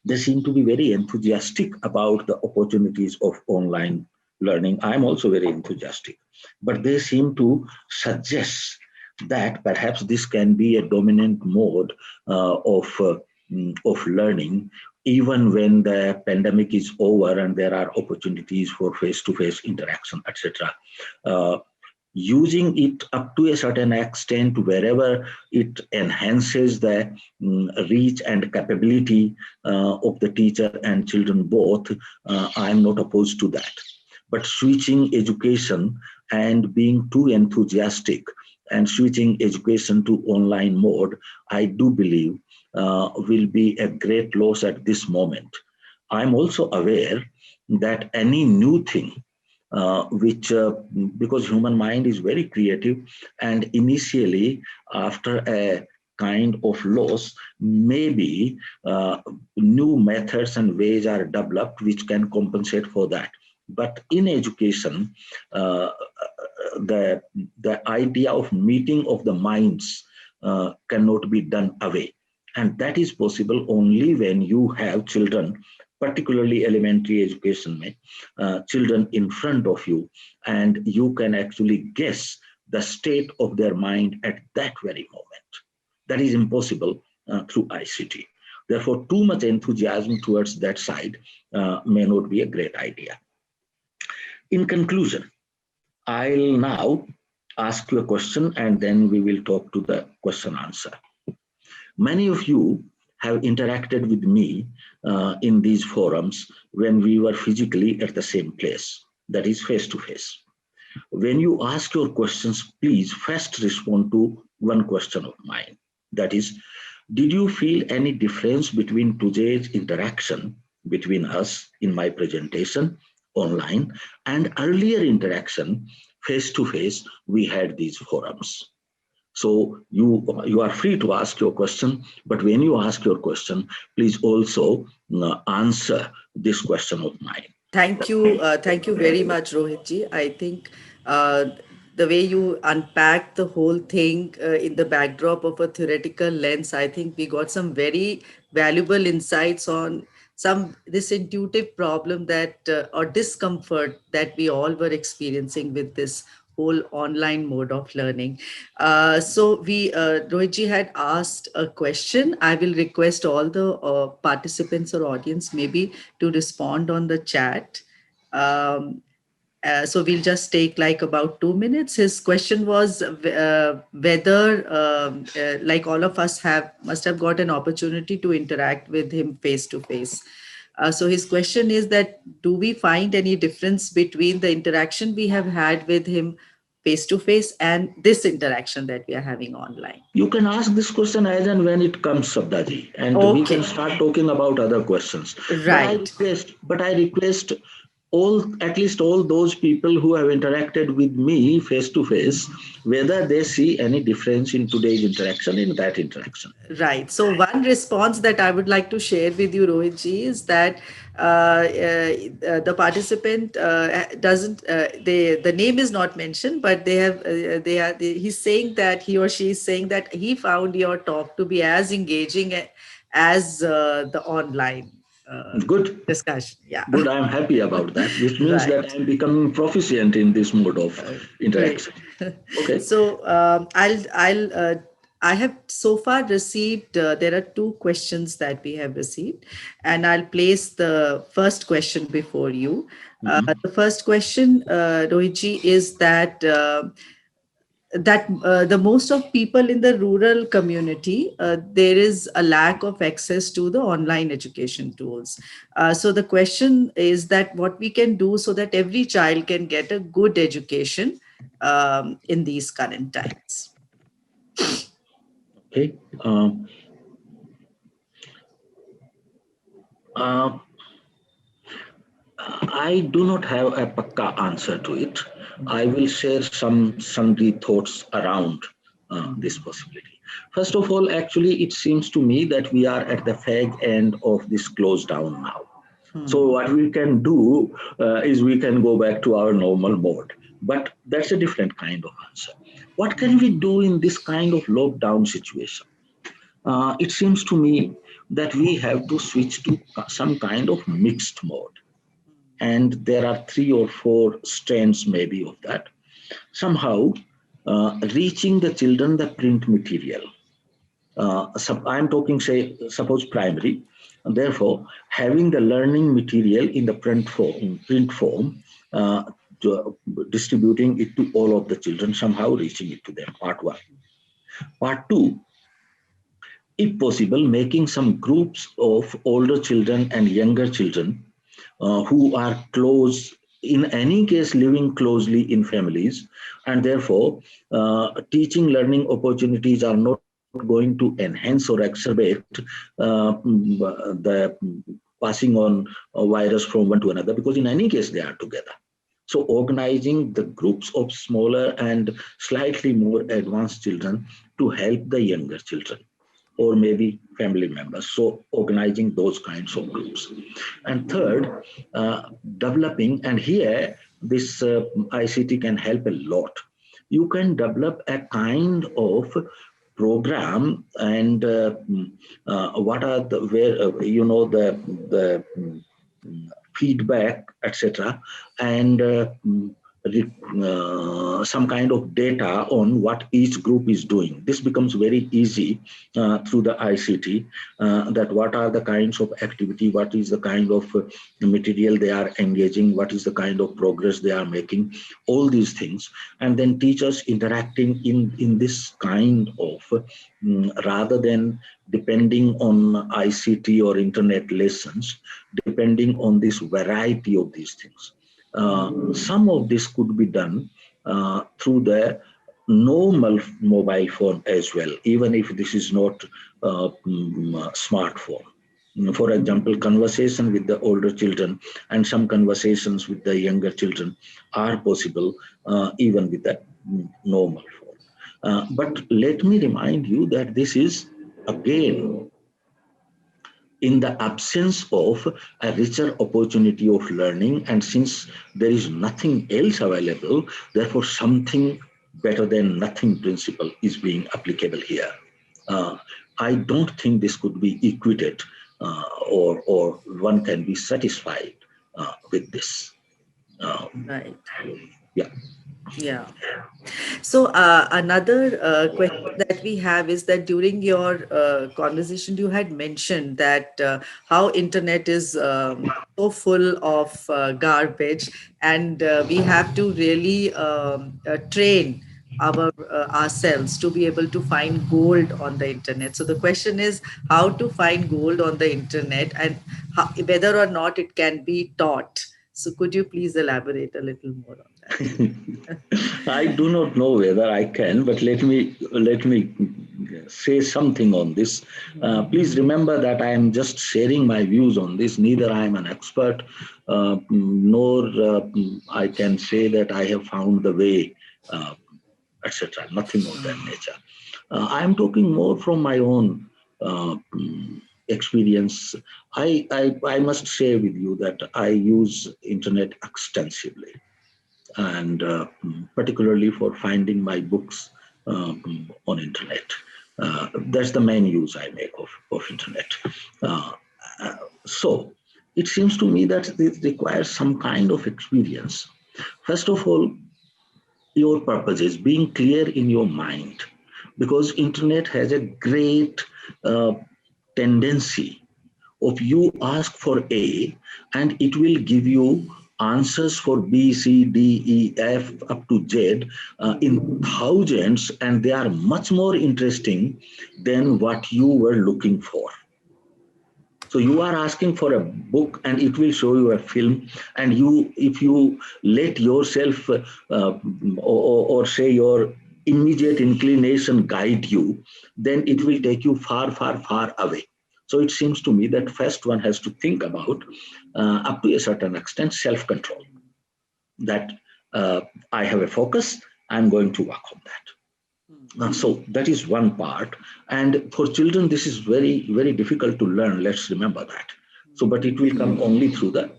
They seem to be very enthusiastic about the opportunities of online learning. I'm also very enthusiastic, but they seem to suggest that perhaps this can be a dominant mode of learning, even when the pandemic is over and there are opportunities for face-to-face interaction, etc. Using it up to a certain extent wherever it enhances the reach and capability of the teacher and children both, I'm not opposed to that. But switching education and being too enthusiastic and switching education to online mode, I do believe will be a great loss at this moment. I'm also aware that any new thing which because human mind is very creative, and initially after a kind of loss, maybe new methods and ways are developed which can compensate for that. But in education, the idea of meeting of the minds cannot be done away, and that is possible only when you have children, particularly elementary education, children in front of you, and you can actually guess the state of their mind at that very moment. That is impossible through ICT. Therefore, too much enthusiasm towards that side may not be a great idea. In conclusion, I'll now ask you a question and then we will talk to the question answer. Many of you have interacted with me in these forums when we were physically at the same place, that is face to face. When you ask your questions, please first respond to one question of mine. That is, did you feel any difference between today's interaction between us in my presentation online and earlier interaction face to face we had these forums? So you are free to ask your question, but when you ask your question, please also answer this question of mine. Thank you very much, Rohit ji. I think uh, the way you unpack the whole thing in the backdrop of a theoretical lens, I think we got some very valuable insights on this intuitive problem that or discomfort that we all were experiencing with this whole online mode of learning. So we Rohitji had asked a question. I will request all the participants or audience maybe to respond on the chat. um, so we'll just take like about 2 minutes. His question was whether, like all of us have must have got an opportunity to interact with him face to face. So his question is that do we find any difference between the interaction we have had with him face to face and this interaction that we are having online? You can ask this question as and when it comes, Sabdaji, and we can Okay, start talking about other questions. right. But I request at least all those people who have interacted with me face to face, whether they see any difference in today's interaction in that interaction. Right. So one response that I would like to share with you, Rohit ji, is that the participant doesn't. The name is not mentioned, but he's saying that he or she is saying that he found your talk to be as engaging as the online Good, discussion. Yeah. good. I'm happy about that, which means that Right. I'm becoming proficient in this mode of Great. interaction. Okay. So I have so far received. There are two questions that we have received, and I'll place the first question before you. Mhm. The first question, Rohitji, is that the most of people in the rural community, there is a lack of access to the online education tools. So the question is that what we can do so that every child can get a good education in these current times. Okay. Uh, I do not have a pakka answer to it. I will share some sundry thoughts around this possibility. First of all, actually, it seems to me that we are at the fag end of this close down now. So what we can do is we can go back to our normal mode. But that's a different kind of answer. What can we do in this kind of lockdown situation? It seems to me that we have to switch to some kind of mixed mode, and there are 3 or 4 strands maybe of that. Somehow, reaching the children the print material. I'm talking, say, suppose primary. And therefore, having the learning material in the print form, uh, distributing it to all of the children, somehow reaching it to them. Part one. Part two, if possible, making some groups of older children and younger children who are close, in any case, living closely in families, and therefore, teaching learning opportunities are not going to enhance or exacerbate the passing on a virus from one to another, because in any case, they are together. So organizing the groups of smaller and slightly more advanced children to help the younger children or maybe family members. So organizing those kinds of groups. And third, developing, and here this ICT can help a lot. You can develop a kind of program, and what are the where the feedback, etc., and some kind of data on what each group is doing. This becomes very easy through the ICT, that what are the kinds of activity, what is the kind of material they are engaging, what is the kind of progress they are making, all these things. And then teachers interacting in this kind of, rather than depending on ICT or internet lessons, depending on this variety of these things. Some of this could be done through the normal mobile phone as well, even if this is not smartphone. For example, conversation with the older children and some conversations with the younger children are possible even with the normal phone. But let me remind you that this is again in the absence of a richer opportunity of learning, and since there is nothing else available, therefore something better than nothing principle is being applicable here. uh, I don't think this could be equated or one can be satisfied with this. Right. Yeah. Yeah. So another question that we have is that during your conversation, you had mentioned that how internet is so full of garbage, and we have to really train ourselves to be able to find gold on the internet. So the question is how to find gold on the internet, and how, whether or not it can be taught. So could you please elaborate a little more on that? I do not know whether I can, but let me say something on this. Please remember that I am just sharing my views on this. Neither I am an expert, nor I can say that I have found the way, etc. Nothing of that nature. I am talking more from my own experience. I must share with you that I use internet extensively, and particularly for finding my books on internet. That's the main use I make of internet. Uh, so it seems to me that this requires some kind of experience. First of all, your purpose is being clear in your mind, because internet has a great uh, tendency of you ask for A and it will give you answers for B, C, D, E, F up to Z in thousands, and they are much more interesting than what you were looking for. So you are asking for a book and it will show you a film, and you, if you let yourself or say your immediate inclination guide you, then it will take you far, far, far away. So it seems to me that first one has to think about, up to a certain extent, self-control. That I have a focus, I'm going to work on that. So that is one part. And for children, this is very, very difficult to learn. Let's remember that. So, but it will come only through the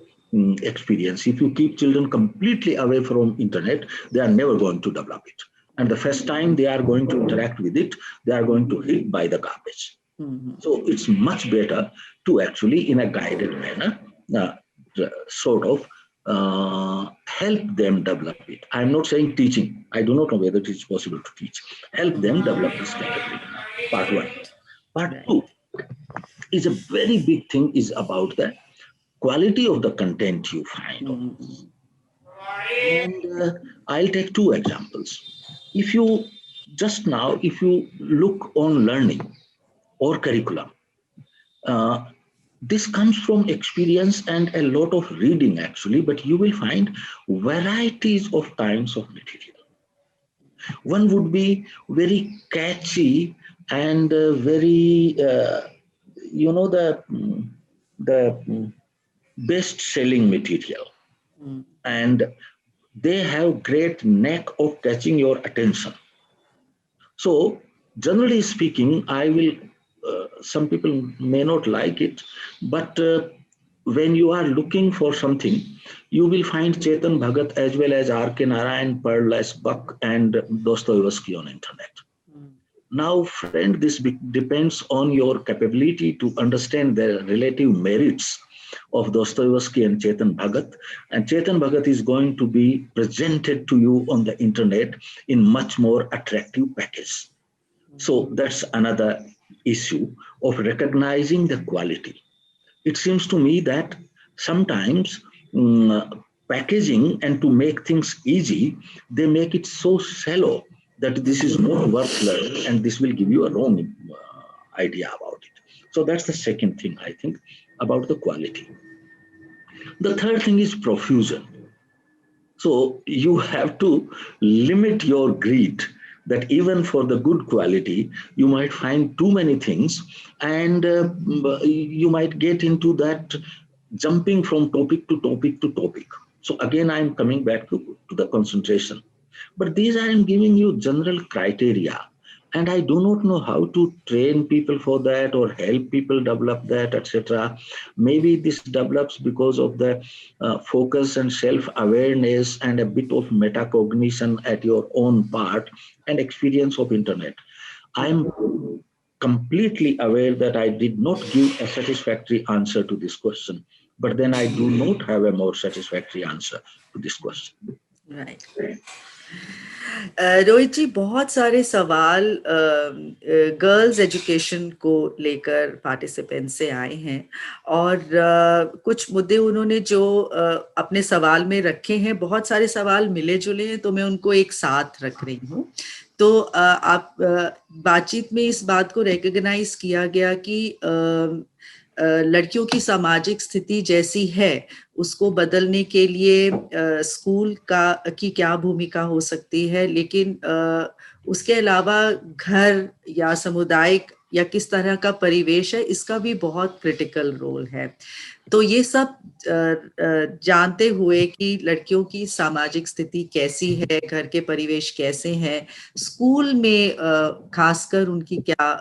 experience. If you keep children completely away from internet, they are never going to develop it. And the first time they are going to interact with it, they are going to hit by the garbage. So it's much better to actually, in a guided manner, sort of help them develop it. I'm not saying teaching. I do not know whether it is possible to teach. Help them develop this capability. Part one. Part Right. two is a very big thing, is about the quality of the content you find on this. And I'll take two examples. If you just now, if you look on learning or curriculum, uh, this comes from experience and a lot of reading actually, but you will find varieties of kinds of material. One would be very catchy and very, the best selling material. And they have great knack of catching your attention. So, generally speaking, I will, some people may not like it, but when you are looking for something, you will find Chetan Bhagat as well as R.K. Narayan, Pearl S. Buck, and Dostoevsky on internet. Now, friend, this depends on your capability to understand the relative merits of Dostoevsky and Chetan Bhagat. And Chetan Bhagat is going to be presented to you on the internet in much more attractive package. So that's another issue of recognizing the quality. It seems to me that sometimes packaging, and to make things easy, they make it so shallow that this is not worth learning, and this will give you a wrong idea about it. So that's the second thing, I think, about the quality. The third thing is profusion. So you have to limit your greed, that even for the good quality, you might find too many things, and you might get into that jumping from topic to topic to topic. So again, I'm coming back to the concentration. But these I am giving you general criteria. And I do not know how to train people for that or help people develop that, etc. Maybe this develops because of the focus and self-awareness and a bit of metacognition at your own part and experience of internet. I'm completely aware that I did not give a satisfactory answer to this question, but then I do not have a more satisfactory answer to this question. Right. Rohit जी, बहुत सारे सवाल girls education को लेकर participant से आए हैं और कुछ मुद्दे उन्होंने जो अपने सवाल में रखे हैं, बहुत सारे सवाल मिले जुले हैं, तो मैं उनको एक साथ रख रही हूँ। तो आप बातचीत में इस बात को रिकॉग्नाइज किया गया कि लड़कियों की सामाजिक स्थिति जैसी है उसको बदलने के लिए स्कूल की क्या भूमिका हो सकती है, लेकिन उसके अलावा घर या सामुदायिक या किस तरह का परिवेश है, इसका भी बहुत क्रिटिकल रोल है। तो ये सब जानते हुए कि लड़कियों की सामाजिक स्थिति कैसी है, घर के परिवेश कैसे हैं, स्कूल में खासकर उनकी क्या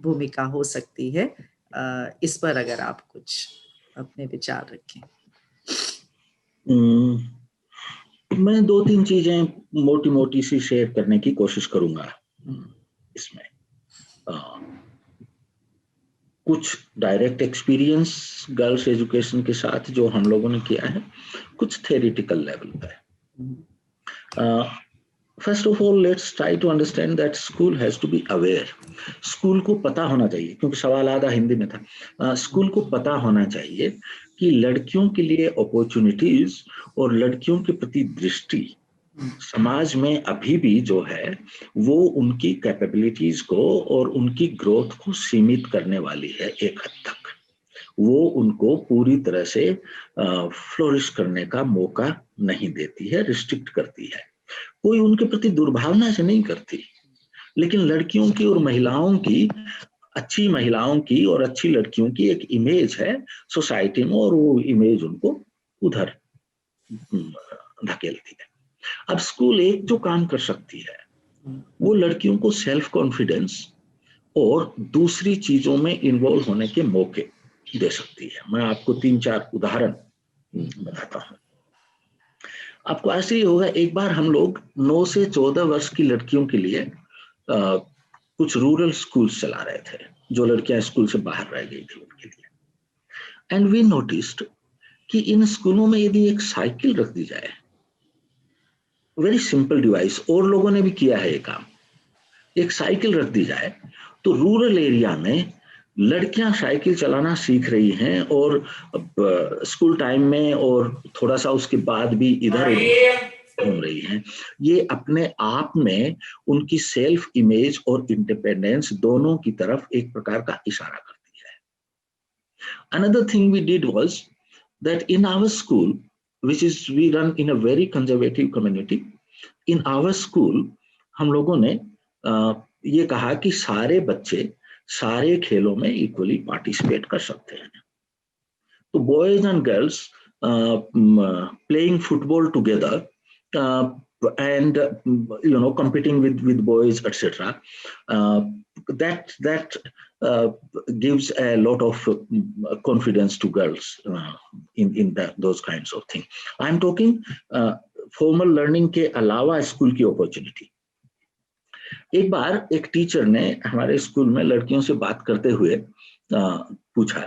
भूमिका हो सकती है, इस पर अगर आप कुछ अपने विचार रखें। मैं 2-3 चीजें मोटी मोटी सी शेयर करने की कोशिश करूंगा इसमें। कुछ डायरेक्ट एक्सपीरियंस गर्ल्स एजुकेशन के साथ जो हम लोगों ने किया है, कुछ थ्योरेटिकल लेवल पे। First of all let's try to understand that school has to be aware. School को पता होना चाहिए, क्योंकि सवाल आधा हिंदी में था। स्कूल को पता होना चाहिए कि लड़कियों के लिए अपॉर्चुनिटीज और लड़कियों के प्रति दृष्टि समाज में अभी भी जो है वो उनकी कैपेबिलिटीज को और उनकी ग्रोथ को सीमित करने वाली है। एक हद तक वो उनको पूरी तरह से फ्लोरिश करने का मौका नहीं देती है, रिस्ट्रिक्ट करती है। कोई उनके प्रति दुर्भावना से नहीं करती, लेकिन लड़कियों की और महिलाओं की, अच्छी महिलाओं की और अच्छी लड़कियों की एक इमेज है सोसाइटी में, और वो इमेज उनको उधर धकेलती है। अब स्कूल एक जो काम कर सकती है वो लड़कियों को सेल्फ कॉन्फिडेंस और दूसरी चीजों में इन्वॉल्व होने के मौके दे सकती है। मैं आपको 3-4 उदाहरण बताता हूँ। आपको आश्चर्य होगा, एक बार हम लोग 9 से 14 वर्ष की लड़कियों के लिए कुछ रूरल स्कूल्स चला रहे थे, जो लड़कियां स्कूल से बाहर रह गई थी उनके लिए। एंड वी नोटिस्ड कि इन स्कूलों में यदि एक साइकिल रख दी जाए, वेरी सिंपल डिवाइस, और लोगों ने भी किया है ये काम, एक साइकिल रख दी जाए तो रूरल एरिया में लड़कियां साइकिल चलाना सीख रही हैं और स्कूल टाइम में और थोड़ा सा उसके बाद भी इधर उधर घूम रही हैं। ये अपने आप में उनकी सेल्फ इमेज और इंडिपेंडेंस दोनों की तरफ एक प्रकार का इशारा करती है। Another thing we did was that in our school, which is we run in a very conservative community, in our school हम लोगों ने ये कहा कि सारे बच्चे सारे खेलों में इक्वली पार्टिसिपेट कर सकते हैं। तो boys and girls playing football together and competing with boys, etc. That gives a lot of confidence to girls in those kinds of things. I'm talking formal learning के अलावा स्कूल की opportunity. एक बार एक teacher ने हमारे school में लड़कियों से बात करते हुए पूछा,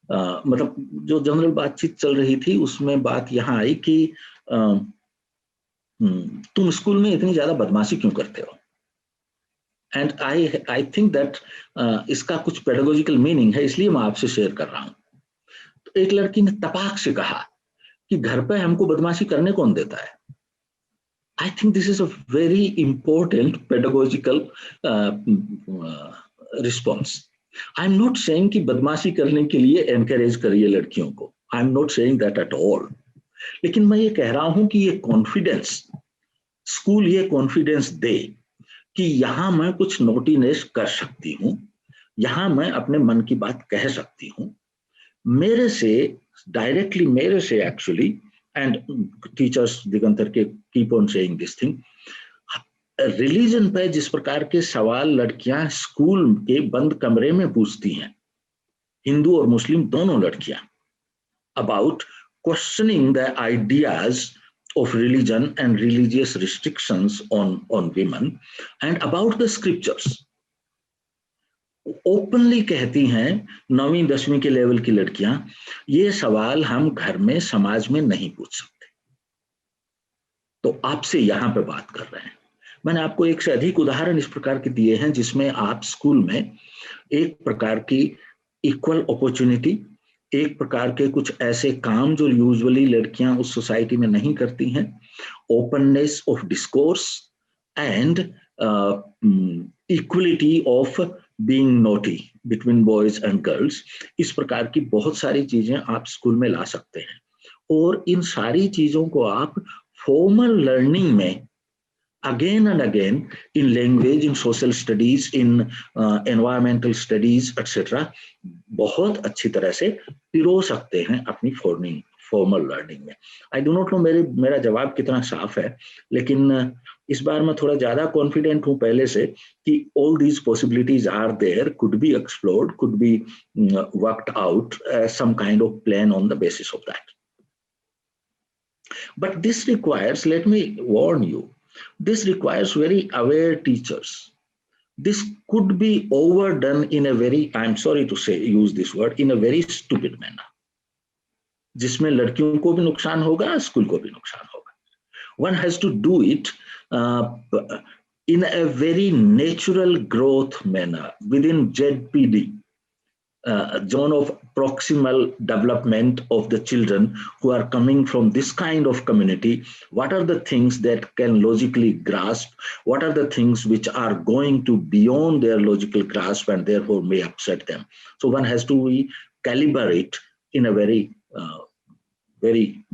मतलब जो जनरल बातचीत चल रही थी उसमें बात यहाँ आई कि तुम स्कूल में इतनी ज्यादा बदमाशी क्यों करते हो। एंड आई थिंक दैट इसका कुछ पेडागोजिकल मीनिंग है, इसलिए मैं आपसे शेयर कर रहा हूं। तो एक लड़की ने तपाक से कहा कि घर पे हमको बदमाशी करने कौन देता है। I think this is a very important pedagogical response. I'm not saying कि बदमाशी करने के लिए encourage करिए लड़कियों को, I'm not saying that at all. लेकिन मैं ये कह रहा हूं कि ये कॉन्फिडेंस, स्कूल ये कॉन्फिडेंस दे कि यहाँ मैं कुछ नोटिनेस कर सकती हूँ, यहाँ मैं अपने मन की बात कह सकती हूँ, मेरे से डायरेक्टली, मेरे से actually, and teachers Digantar keep on saying this thing, religion पे जिस प्रकार के सवाल लड़कियां स्कूल के बंद कमरे में पूछती हैं, हिंदू और मुस्लिम दोनों लड़कियां, about questioning the ideas of religion and religious restrictions on women and about the scriptures, openly कहती हैं 9वीं 10वीं के लेवल की लड़कियां, ये सवाल हम घर में समाज में नहीं पूछ सकते, तो आपसे यहां पे बात कर रहे हैं। मैंने आपको एक से अधिक उदाहरण इस प्रकार के दिए हैं जिसमें आप स्कूल में एक प्रकार की इक्वल अपॉर्चुनिटी, एक प्रकार के कुछ ऐसे काम जो यूजुअली लड़कियां उस सोसाइटी में नहीं करती हैं, openness of discourse and equality of being naughty between boys and girls, इस प्रकार की बहुत सारी चीजें आप स्कूल में ला सकते हैं। और इन सारी चीजों को आप फॉर्मल लर्निंग में again and again in language, in social studies, in environmental studies, etc. बहुत अच्छी तरह से पिरो सकते हैं अपनी फॉर्मल लर्निंग में। आई डू नॉट नो मेरा जवाब कितना साफ है, लेकिन इस बार मैं थोड़ा ज्यादा कॉन्फिडेंट हूं पहले से कि all these possibilities are there, could be explored, could be worked out some kind of plan on the basis of that. But this requires, let me warn you, this requires very aware teachers. This could be overdone in a very, I'm sorry to say, use this word, in a very stupid manner. जिसमें लड़कियों को भी नुकसान होगा, school को भी नुकसान होगा. One has to do it in a very natural growth manner within ZPD. Zone of proximal development of the children who are coming from this kind of community. What are the things that can logically grasp? What are the things which are going to beyond their logical grasp and therefore may upset them? So one has to calibrate in a very, very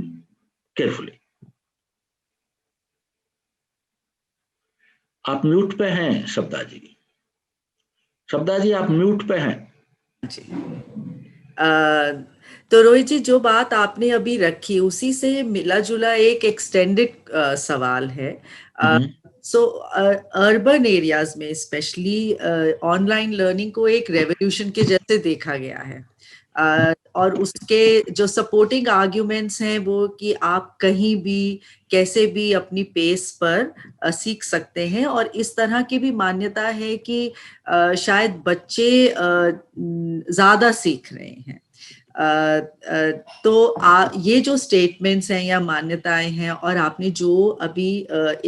carefully. आप mute पे हैं शब्दा जी. शब्दा जी आप mute पे हैं. तो रोहित जी, जो बात आपने अभी रखी उसी से मिला जुला एक एक्सटेंडेड सवाल है. सो अर्बन एरियाज में स्पेशली ऑनलाइन लर्निंग को एक रेवोल्यूशन के जैसे देखा गया है. और उसके जो सपोर्टिंग आर्ग्यूमेंट्स हैं वो कि आप कहीं भी कैसे भी अपनी पेस पर सीख सकते हैं, और इस तरह की भी मान्यता है कि शायद बच्चे ज्यादा सीख रहे हैं. तो ये जो स्टेटमेंट्स हैं या मान्यताएं हैं, और आपने जो अभी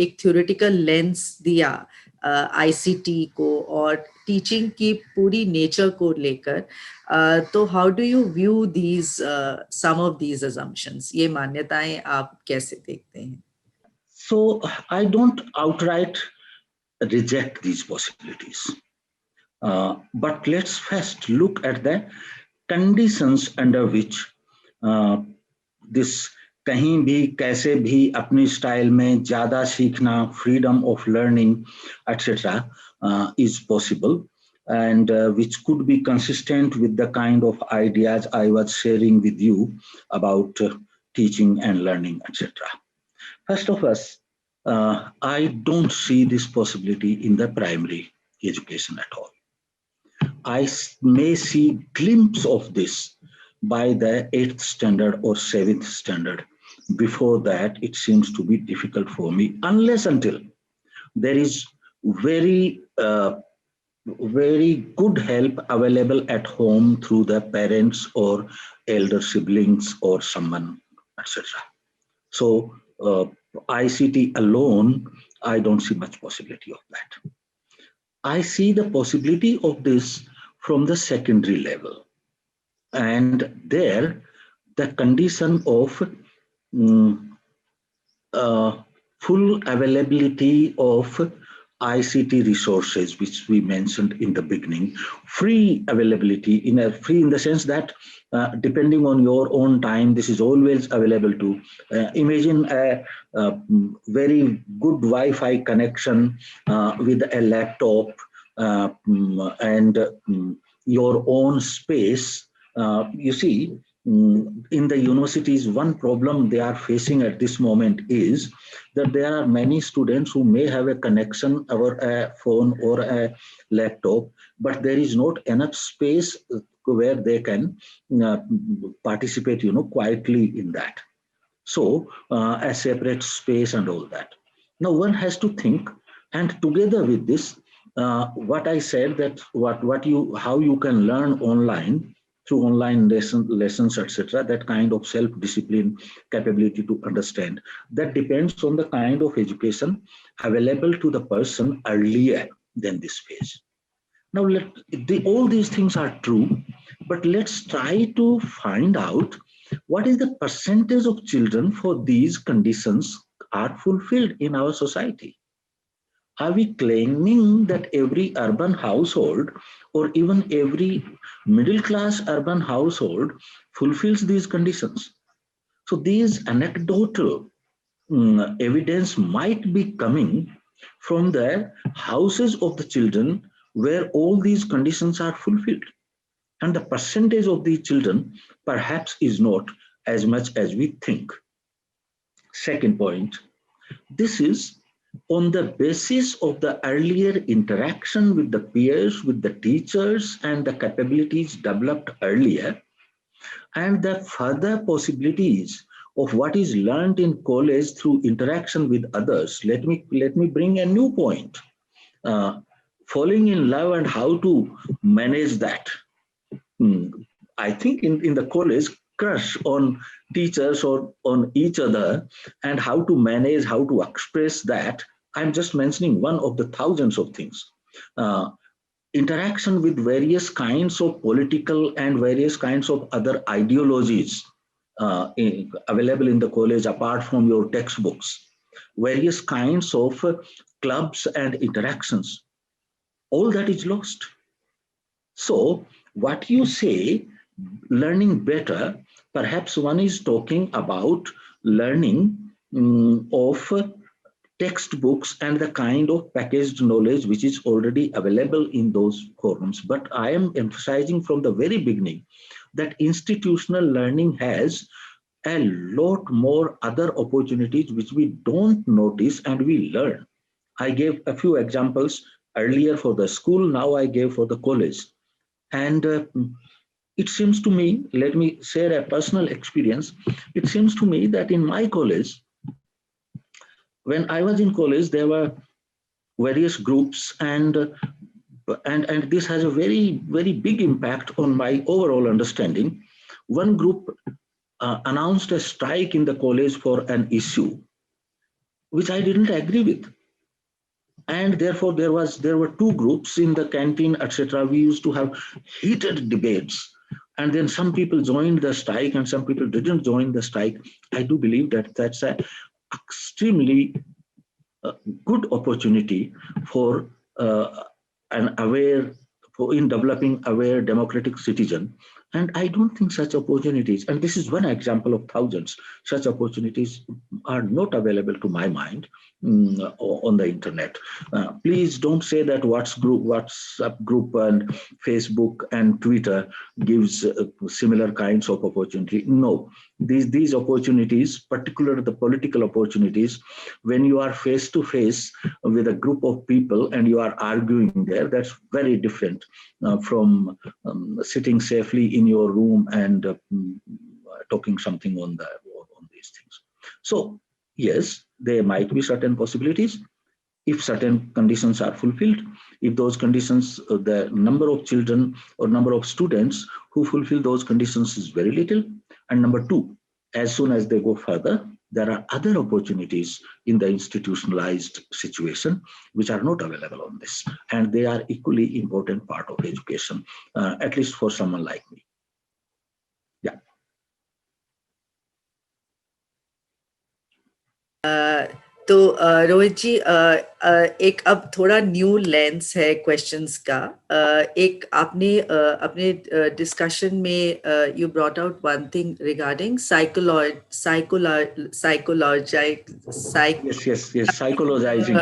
एक थ्योरेटिकल लेंस दिया आईसीटी को और टीचिंग की पूरी नेचर को लेकर, तो how do you view these some of these assumptions? ये मान्यताएं आप कैसे देखते हैं? So I don't outright reject these possibilities, but let's first look at the conditions under which this कहीं भी कैसे भी अपनी स्टाइल में ज्यादा सीखना, freedom of learning, etc. Is possible, and which could be consistent with the kind of ideas I was sharing with you about teaching and learning, etc. First of all, I don't see this possibility in the primary education at all. I may see glimpse of this by the 8th standard or 7th standard. Before that, it seems to be difficult for me, unless until there is very, very good help available at home through the parents or elder siblings or someone, etc. So ICT alone, I don't see much possibility of that. I see the possibility of this from the secondary level, and there the condition of full availability of ICT resources, which we mentioned in the beginning, free availability, free in the sense that depending on your own time, this is always available to. Imagine a very good Wi-Fi connection with a laptop and your own space. You see, in the universities, one problem they are facing at this moment is that there are many students who may have a connection over a phone or a laptop, but there is not enough space where they can participate, quietly in that. So a separate space and all that. Now one has to think, and together with this, what I said, that how you can learn online through online lessons, etc. That kind of self-discipline, capability to understand, that depends on the kind of education available to the person earlier than this phase. Now, all these things are true, but let's try to find out what is the percentage of children for these conditions are fulfilled in our society. Are we claiming that every urban household or even every middle class urban household fulfills these conditions? So these anecdotal evidence might be coming from the houses of the children where all these conditions are fulfilled. And the percentage of these children perhaps is not as much as we think. Second point, this is on the basis of the earlier interaction with the peers, with the teachers, and the capabilities developed earlier, and the further possibilities of what is learned in college through interaction with others. Let me bring a new point. Uh, Falling in love and how to manage that. I think in the college, crush on teachers or on each other, and how to manage, how to express that. I'm just mentioning one of the thousands of things. Uh, Interaction with various kinds of political and various kinds of other ideologies available in the college apart from your textbooks, various kinds of clubs and interactions, all that is lost. So, what you say, learning better, perhaps one is talking about learning of textbooks and the kind of packaged knowledge which is already available in those forums. But I am emphasizing from the very beginning that institutional learning has a lot more other opportunities which we don't notice and we learn. I gave a few examples earlier for the school, now I gave for the college. And it seems to me, let me share a personal experience. It seems to me that in my college, when I was in college, there were various groups, and this has a very big impact on my overall understanding. One group announced a strike in the college for an issue which I didn't agree with, and therefore there were two groups in the canteen, etc. We used to have heated debates, and then some people joined the strike and some people didn't join the strike. I do believe that that's a extremely good opportunity for an aware, for in developing aware democratic citizen. And I don't think such opportunities, and this is one example of thousands, such opportunities are not available to my mind on the internet. Please don't say that WhatsApp group and Facebook and Twitter gives similar kinds of opportunity. No, these opportunities, particularly the political opportunities, when you are face to face with a group of people and you are arguing there, that's very different from sitting safely in your room and talking something on these things. So yes, there might be certain possibilities if certain conditions are fulfilled. If those conditions, the number of children or number of students who fulfill those conditions is very little. And number two, as soon as they go further, there are other opportunities in the institutionalized situation which are not available on this. And they are equally important part of education, at least for someone like me. Yeah. तो रोहित जी, एक अब थोड़ा new lens है questions का. एक आपने अपने discussion में you brought out one thing regarding psychologizing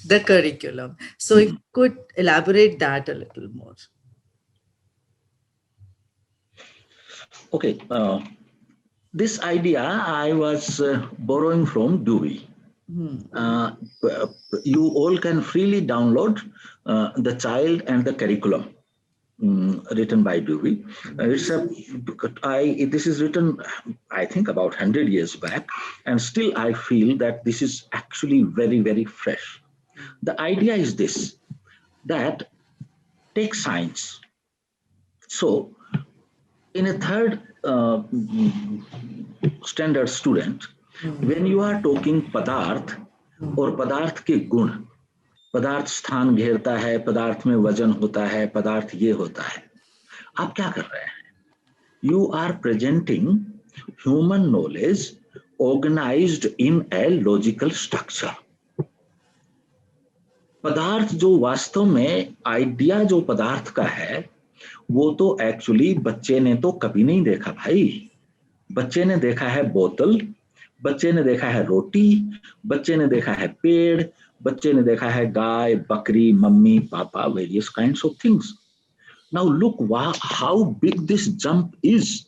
the curriculum. So if you could elaborate that a little more. Okay, this idea I was borrowing from Dewey. You all can freely download The Child and the Curriculum, written by Dewey. This is written, I think, about 100 years back, and still I feel that this is actually very fresh. The idea is this: that take science. So in a third standard student, when you are talking पदार्थ और पदार्थ के गुण, पदार्थ स्थान घेरता है, पदार्थ में वजन होता है, पदार्थ ये होता है, आप क्या कर रहे हैं? You are presenting human knowledge organized in a logical structure. पदार्थ जो वास्तव में आइडिया जो पदार्थ का है वो तो एक्चुअली बच्चे ने तो कभी नहीं देखा भाई। बच्चे ने देखा है बोतल, बच्चे ने देखा है रोटी, बच्चे ने देखा है पेड़, बच्चे ने देखा है गाय, बकरी, मम्मी, पापा, various kinds of things. Now look how big this jump is,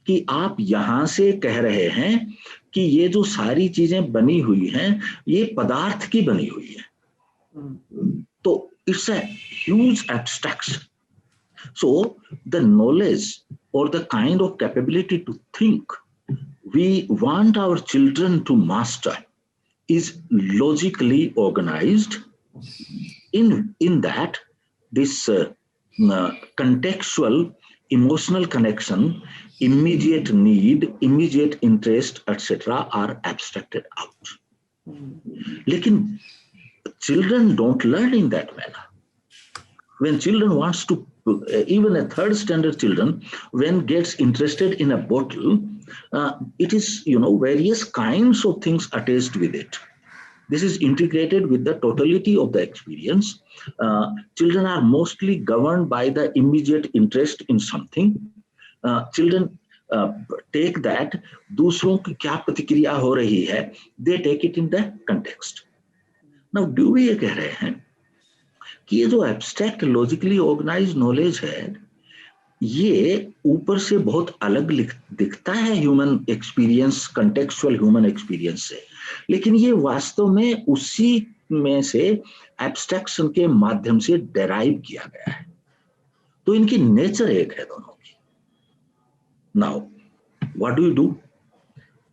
कि आप यहां से कह रहे हैं कि ये जो सारी चीजें बनी हुई हैं ये पदार्थ की बनी हुई है। तो it's a huge abstraction. So the knowledge or the kind of capability to think we want our children to master is logically organized in that this contextual emotional connection, immediate need, immediate interest, etc. are abstracted out. लेकिन children don't learn in that manner. When children wants to, even a third standard children, when gets interested in a bottle, it is, various kinds of things attached with it. This is integrated with the totality of the experience. Children are mostly governed by the immediate interest in something. Children take that, दूसरों की क्या प्रतिक्रिया हो रही है, they take it in the context. Now, do we कह रहे हैं कि ये जो एब्स्ट्रैक्ट लॉजिकली ऑर्गेनाइज नॉलेज है ये ऊपर से बहुत अलग दिखता है human experience, contextual human experience से, लेकिन ये वास्तव में उसी में से एब्स्ट्रैक्शन के माध्यम से डेराइव किया गया है। तो इनकी नेचर एक है दोनों की। Now what do you do?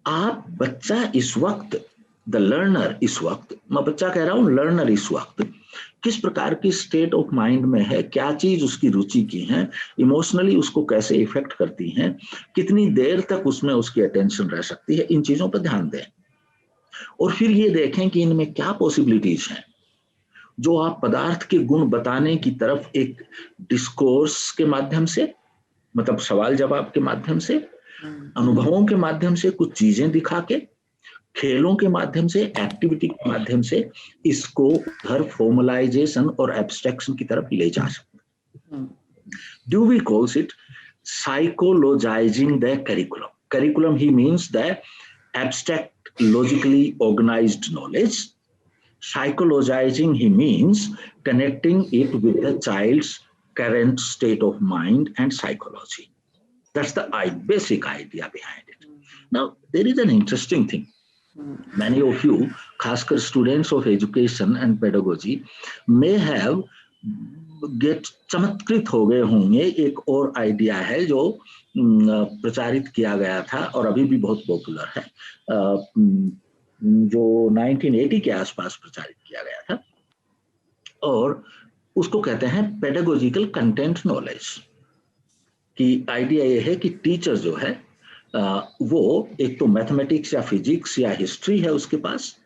आप बच्चा इस वक्त, द लर्नर इस वक्त, मैं बच्चा कह रहा हूं, लर्नर इस वक्त किस प्रकार की स्टेट ऑफ माइंड में है, क्या चीज उसकी रुचि की है, इमोशनली उसको कैसे इफेक्ट करती हैं, कितनी देर तक उसमें उसकी अटेंशन रह सकती है, इन चीजों पर ध्यान दें और फिर ये देखें कि इनमें क्या पॉसिबिलिटीज हैं। जो आप पदार्थ के गुण बताने की तरफ एक डिस्कोर्स के माध्यम से, मतलब सवाल जवाब के माध्यम से, अनुभवों के माध्यम से कुछ चीजें दिखा के, खेलों के माध्यम से, एक्टिविटी के माध्यम से इसको हर फॉर्मलाइजेशन और एब्स्ट्रैक्शन की तरफ ले जा सकते हैं। Do we calls it psychologising the curriculum? Curriculum he means the abstract logically organised knowledge. Psychologizing he means connecting it with the child's current state of mind and psychology. That's the basic idea behind it. Now, there is an interesting thing. Many of you, खासकर students of education and pedagogy, may have चमत्कृत हो गए होंगे। एक और idea है जो प्रचारित किया गया था और अभी भी बहुत पॉपुलर है, जो 1980 के आसपास प्रचारित किया गया था, और उसको कहते हैं पेडागोजिकल कंटेंट नॉलेज। की आइडिया ये है कि टीचर जो है वो एक तो मैथमेटिक्स या फिजिक्स या हिस्ट्री है उसके पास,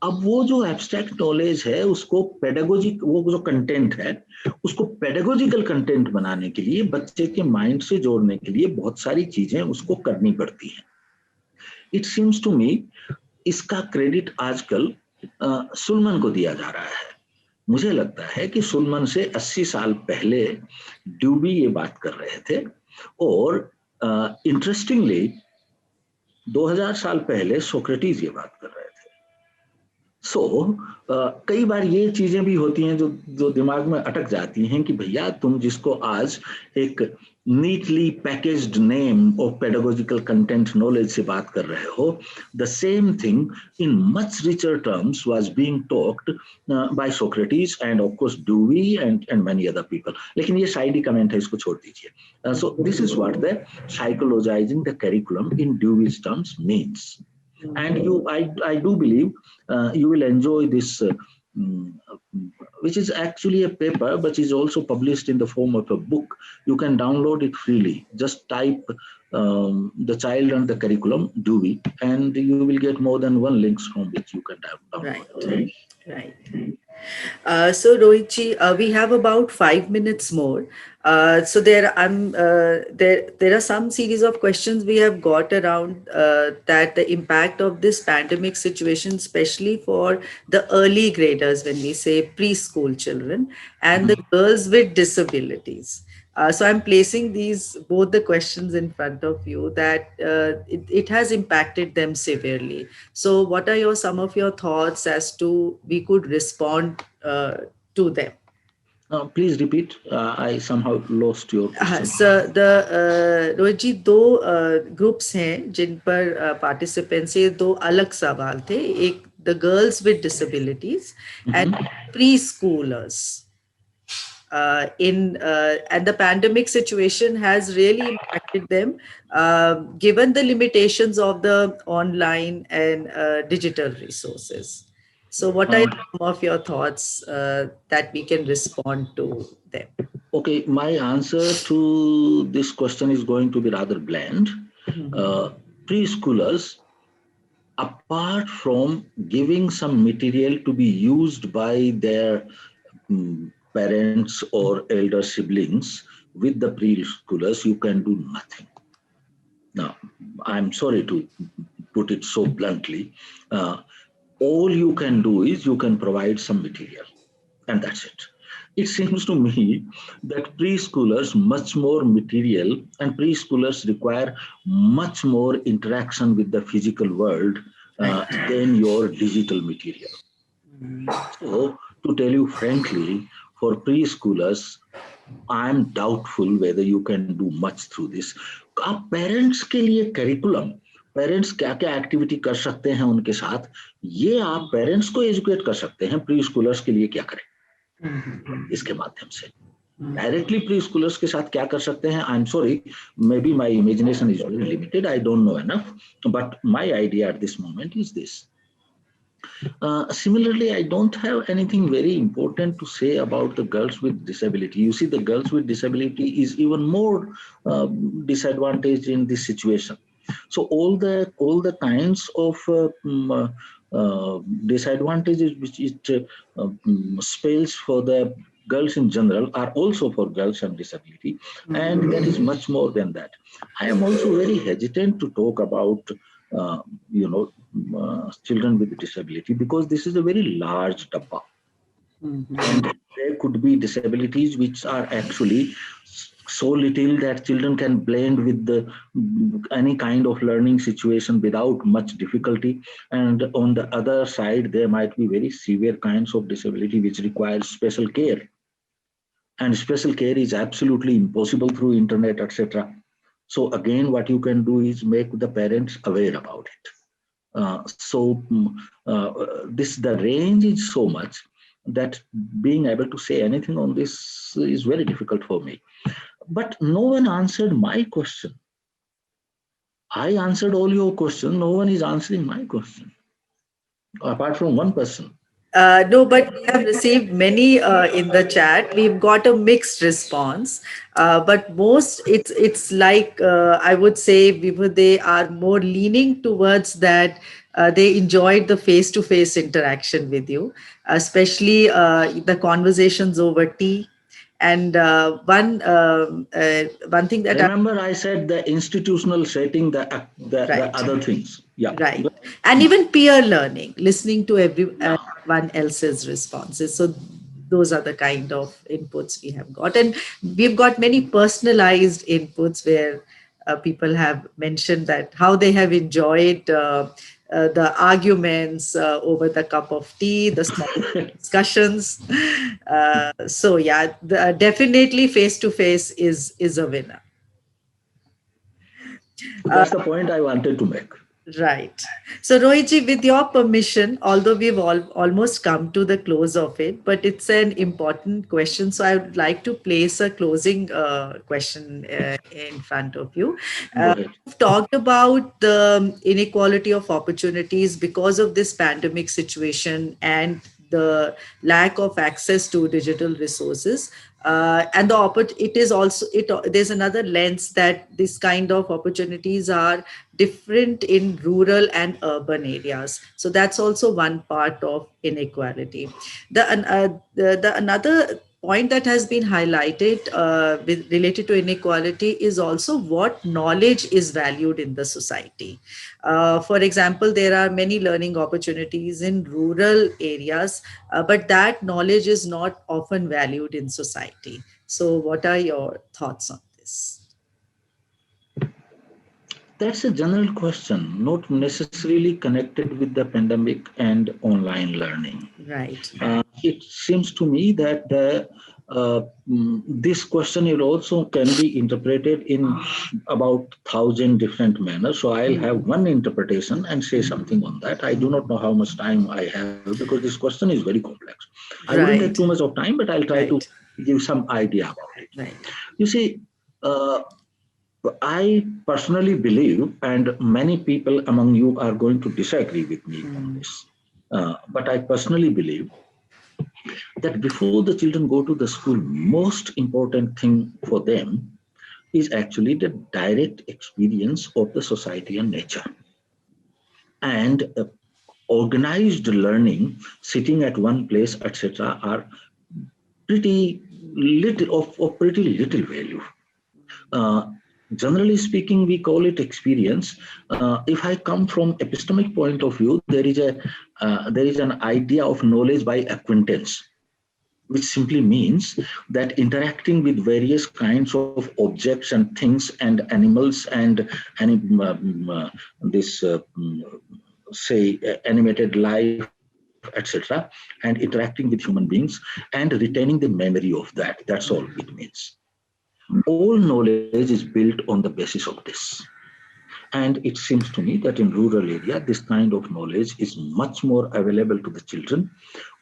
अब वो जो एब्स्ट्रैक्ट नॉलेज है उसको पेडागोजिक, वो जो कंटेंट है उसको पेडागोजिकल कंटेंट बनाने के लिए, बच्चे के माइंड से जोड़ने के लिए बहुत सारी चीजें उसको करनी पड़ती हैं। इट सीम्स टू मी इसका क्रेडिट आजकल सुलमन को दिया जा रहा है। मुझे लगता है कि सुलमन से 80 साल पहले ड्यूबी ये बात कर रहे थे और इंटरेस्टिंगली 2000 साल पहले सोक्रेटिस ये बात कर रहे थे। कई बार ये चीजें भी होती हैं जो दिमाग में अटक जाती हैं कि भैया तुम जिसको आज एक neatly packaged name of pedagogical content knowledge से बात कर रहे हो, the same thing in much richer terms was being talked by Socrates and of course Dewey and many other people. लेकिन ये साइड ही कमेंट है, इसको छोड़ दीजिए। So this is what the psychologising the curriculum in Dewey's terms means. And I do believe you will enjoy this mm, which is actually a paper, but is also published in the form of a book. You can download it freely. Just type the child and the curriculum, Dewey, and you will get more than one links from which you can download Right, it. right. So Rohitji, we have about 5 minutes more. So there are some series of questions we have got around that the impact of this pandemic situation, especially for the early graders, when we say preschool children and the girls with disabilities. So I'm placing these both the questions in front of you that it has impacted them severely. So what are your some of your thoughts as to we could respond to them? Please repeat. I somehow lost your हाँ, question. Sir Rohit जी दो groups हैं जिन पर participants ये दो अलग सवाल थे एक the girls with disabilities and Mhm. Pre schoolers in and the pandemic situation has really impacted them given the limitations of the online and digital resources. So what are Uh, some of your thoughts that we can respond to them? okay, my answer to this question is going to be rather bland. Mhm. Uh, Preschoolers, apart from giving some material to be used by their parents or elder siblings, with the preschoolers, you can do nothing. Now, I'm sorry to put it so bluntly. Uh, all you can do is you can provide some material, and that's it. It seems to me that preschoolers much more material, and preschoolers require much more interaction with the physical world Right. than your digital material. So, to tell you frankly, for preschoolers, I'm doubtful whether you can do much through this. आप parents के लिए curriculum, parents क्या क्या activity कर सकते हैं उनके साथ, ये आप पेरेंट्स को एजुकेट कर सकते हैं प्री स्कूलर्स के लिए क्या करें इसके माध्यम से डायरेक्टली प्री स्कूलर्स के साथ क्या कर सकते हैं. I am sorry, may be my imagination is very limited, I don't know enough, but my idea at this moment is this. Similarly, I don't have anything very important to say about the girls with disability. You see, the girls with disability is even more disadvantaged in this situation. So all the kinds of disadvantages which it spells for the girls in general are also for girls and disability, and there is much more than that. I am also very hesitant to talk about uh, you know children with disability because this is a very large dabba, and there could be disabilities which are actually so little that children can blend with any kind of learning situation without much difficulty, and on the other side there might be very severe kinds of disability which require special care, and special care is absolutely impossible through internet, etc. So again, what you can do is make the parents aware about it. This the range is so much that being able to say anything on this is very difficult for me. But no one answered my question. I answered all your questions. No one is answering my question, apart from one person. No, but we have received many in the chat. We've got a mixed response, but most it's like I would say they are more leaning towards that. They enjoyed the face-to-face interaction with you, especially the conversations over tea. And one thing that I Remember, I said the institutional setting, the right. other things. Yeah. Right. And even peer learning, listening to everyone else's responses. So those are the kind of inputs we have got. And we've got many personalized inputs where people have mentioned that how they have enjoyed the arguments over the cup of tea, the small discussions. So yeah, definitely face to face is a winner. That's the point I wanted to make. Right. So, Rohitji, with your permission, although we've almost come to the close of it, but it's an important question. So, I would like to place a closing question in front of you. Go ahead. We've talked about the inequality of opportunities because of this pandemic situation and the lack of access to digital resources. And it is also there's another lens that this kind of opportunities are different in rural and urban areas. So that's also one part of inequality. The another point that has been highlighted related to inequality is also what knowledge is valued in the society. For example, there are many learning opportunities in rural areas, but that knowledge is not often valued in society. So, what are your thoughts on this? That's a general question, not necessarily connected with the pandemic and online learning. Right. It seems to me that this question will also can be interpreted in about 1,000 different manners. So I'll have one interpretation and say something on that. I do not know how much time I have because this question is very complex. I wouldn't take too Right. much of time, but I'll try to Right. give some idea about it. Right. You see, uh, I personally believe, and many people among you are going to disagree with me on this, but I personally believe that before the children go to the school, most important thing for them is actually the direct experience of the society and nature. And organized learning, sitting at one place, etc., are pretty little of pretty little value. Uh, Generally speaking, we call it experience. If I come from epistemic point of view, there is an idea of knowledge by acquaintance, which simply means that interacting with various kinds of objects and things and animals and this say animated life, etc., and interacting with human beings and retaining the memory of that. That's all it means. All knowledge is built on the basis of this. And it seems to me that in rural area, this kind of knowledge is much more available to the children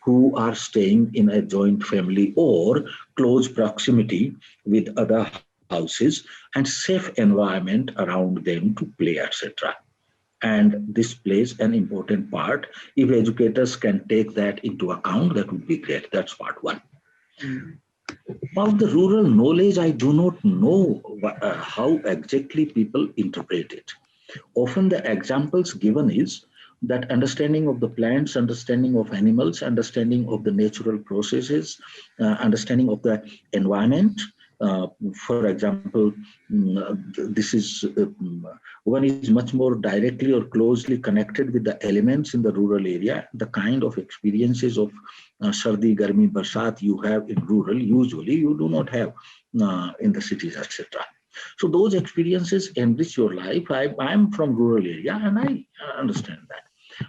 who are staying in a joint family or close proximity with other houses and safe environment around them to play, etc. And this plays an important part. If educators can take that into account, that would be great. That's part one. About the rural knowledge, I do not know how exactly people interpret it. Often the examples given is that understanding of the plants, understanding of animals, understanding of the natural processes, understanding of the environment. For example, this is one is much more directly or closely connected with the elements in the rural area. The kind of experiences of sardi, garmi, barsat you have in rural, usually you do not have in the cities, etc. So those experiences enrich your life. I'm from rural area and I understand that.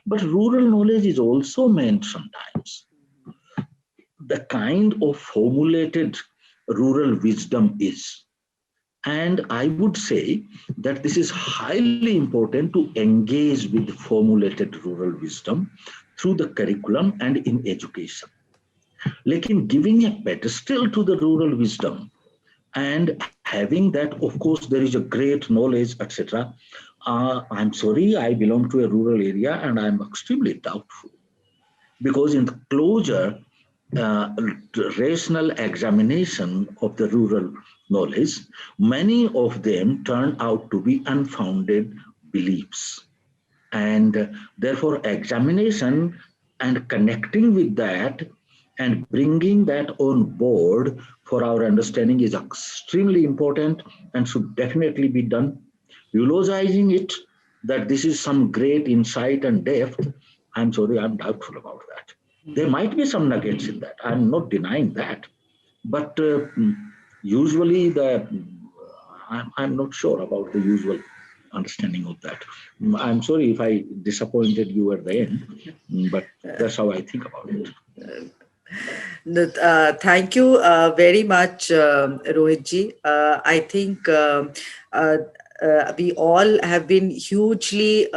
But rural knowledge is also meant sometimes the kind of formulated rural wisdom is. And I would say that this is highly important to engage with formulated rural wisdom through the curriculum and in education. Lekin giving a pedestal to the rural wisdom and having that, of course, there is a great knowledge, etc. I'm sorry, I belong to a rural area and I'm extremely doubtful because in the closer uh, rational examination of the rural knowledge, many of them turn out to be unfounded beliefs. And therefore, examination and connecting with that and bringing that on board for our understanding is extremely important and should definitely be done. Eulogizing it that this is some great insight and depth, I'm sorry, I'm doubtful about that. There might be some nuggets in that. I'm not denying that. But usually I'm not sure about the usual understanding of that. I'm sorry if I disappointed you at the end, but that's how I think about it. Thank you very much, Rohitji. I think uh, we all have been hugely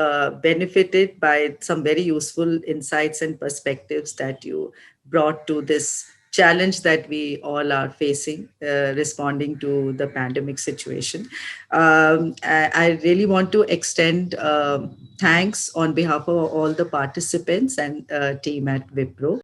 benefited by some very useful insights and perspectives that you brought to this challenge that we all are facing, responding to the pandemic situation. I really want to extend thanks on behalf of all the participants and team at Wipro.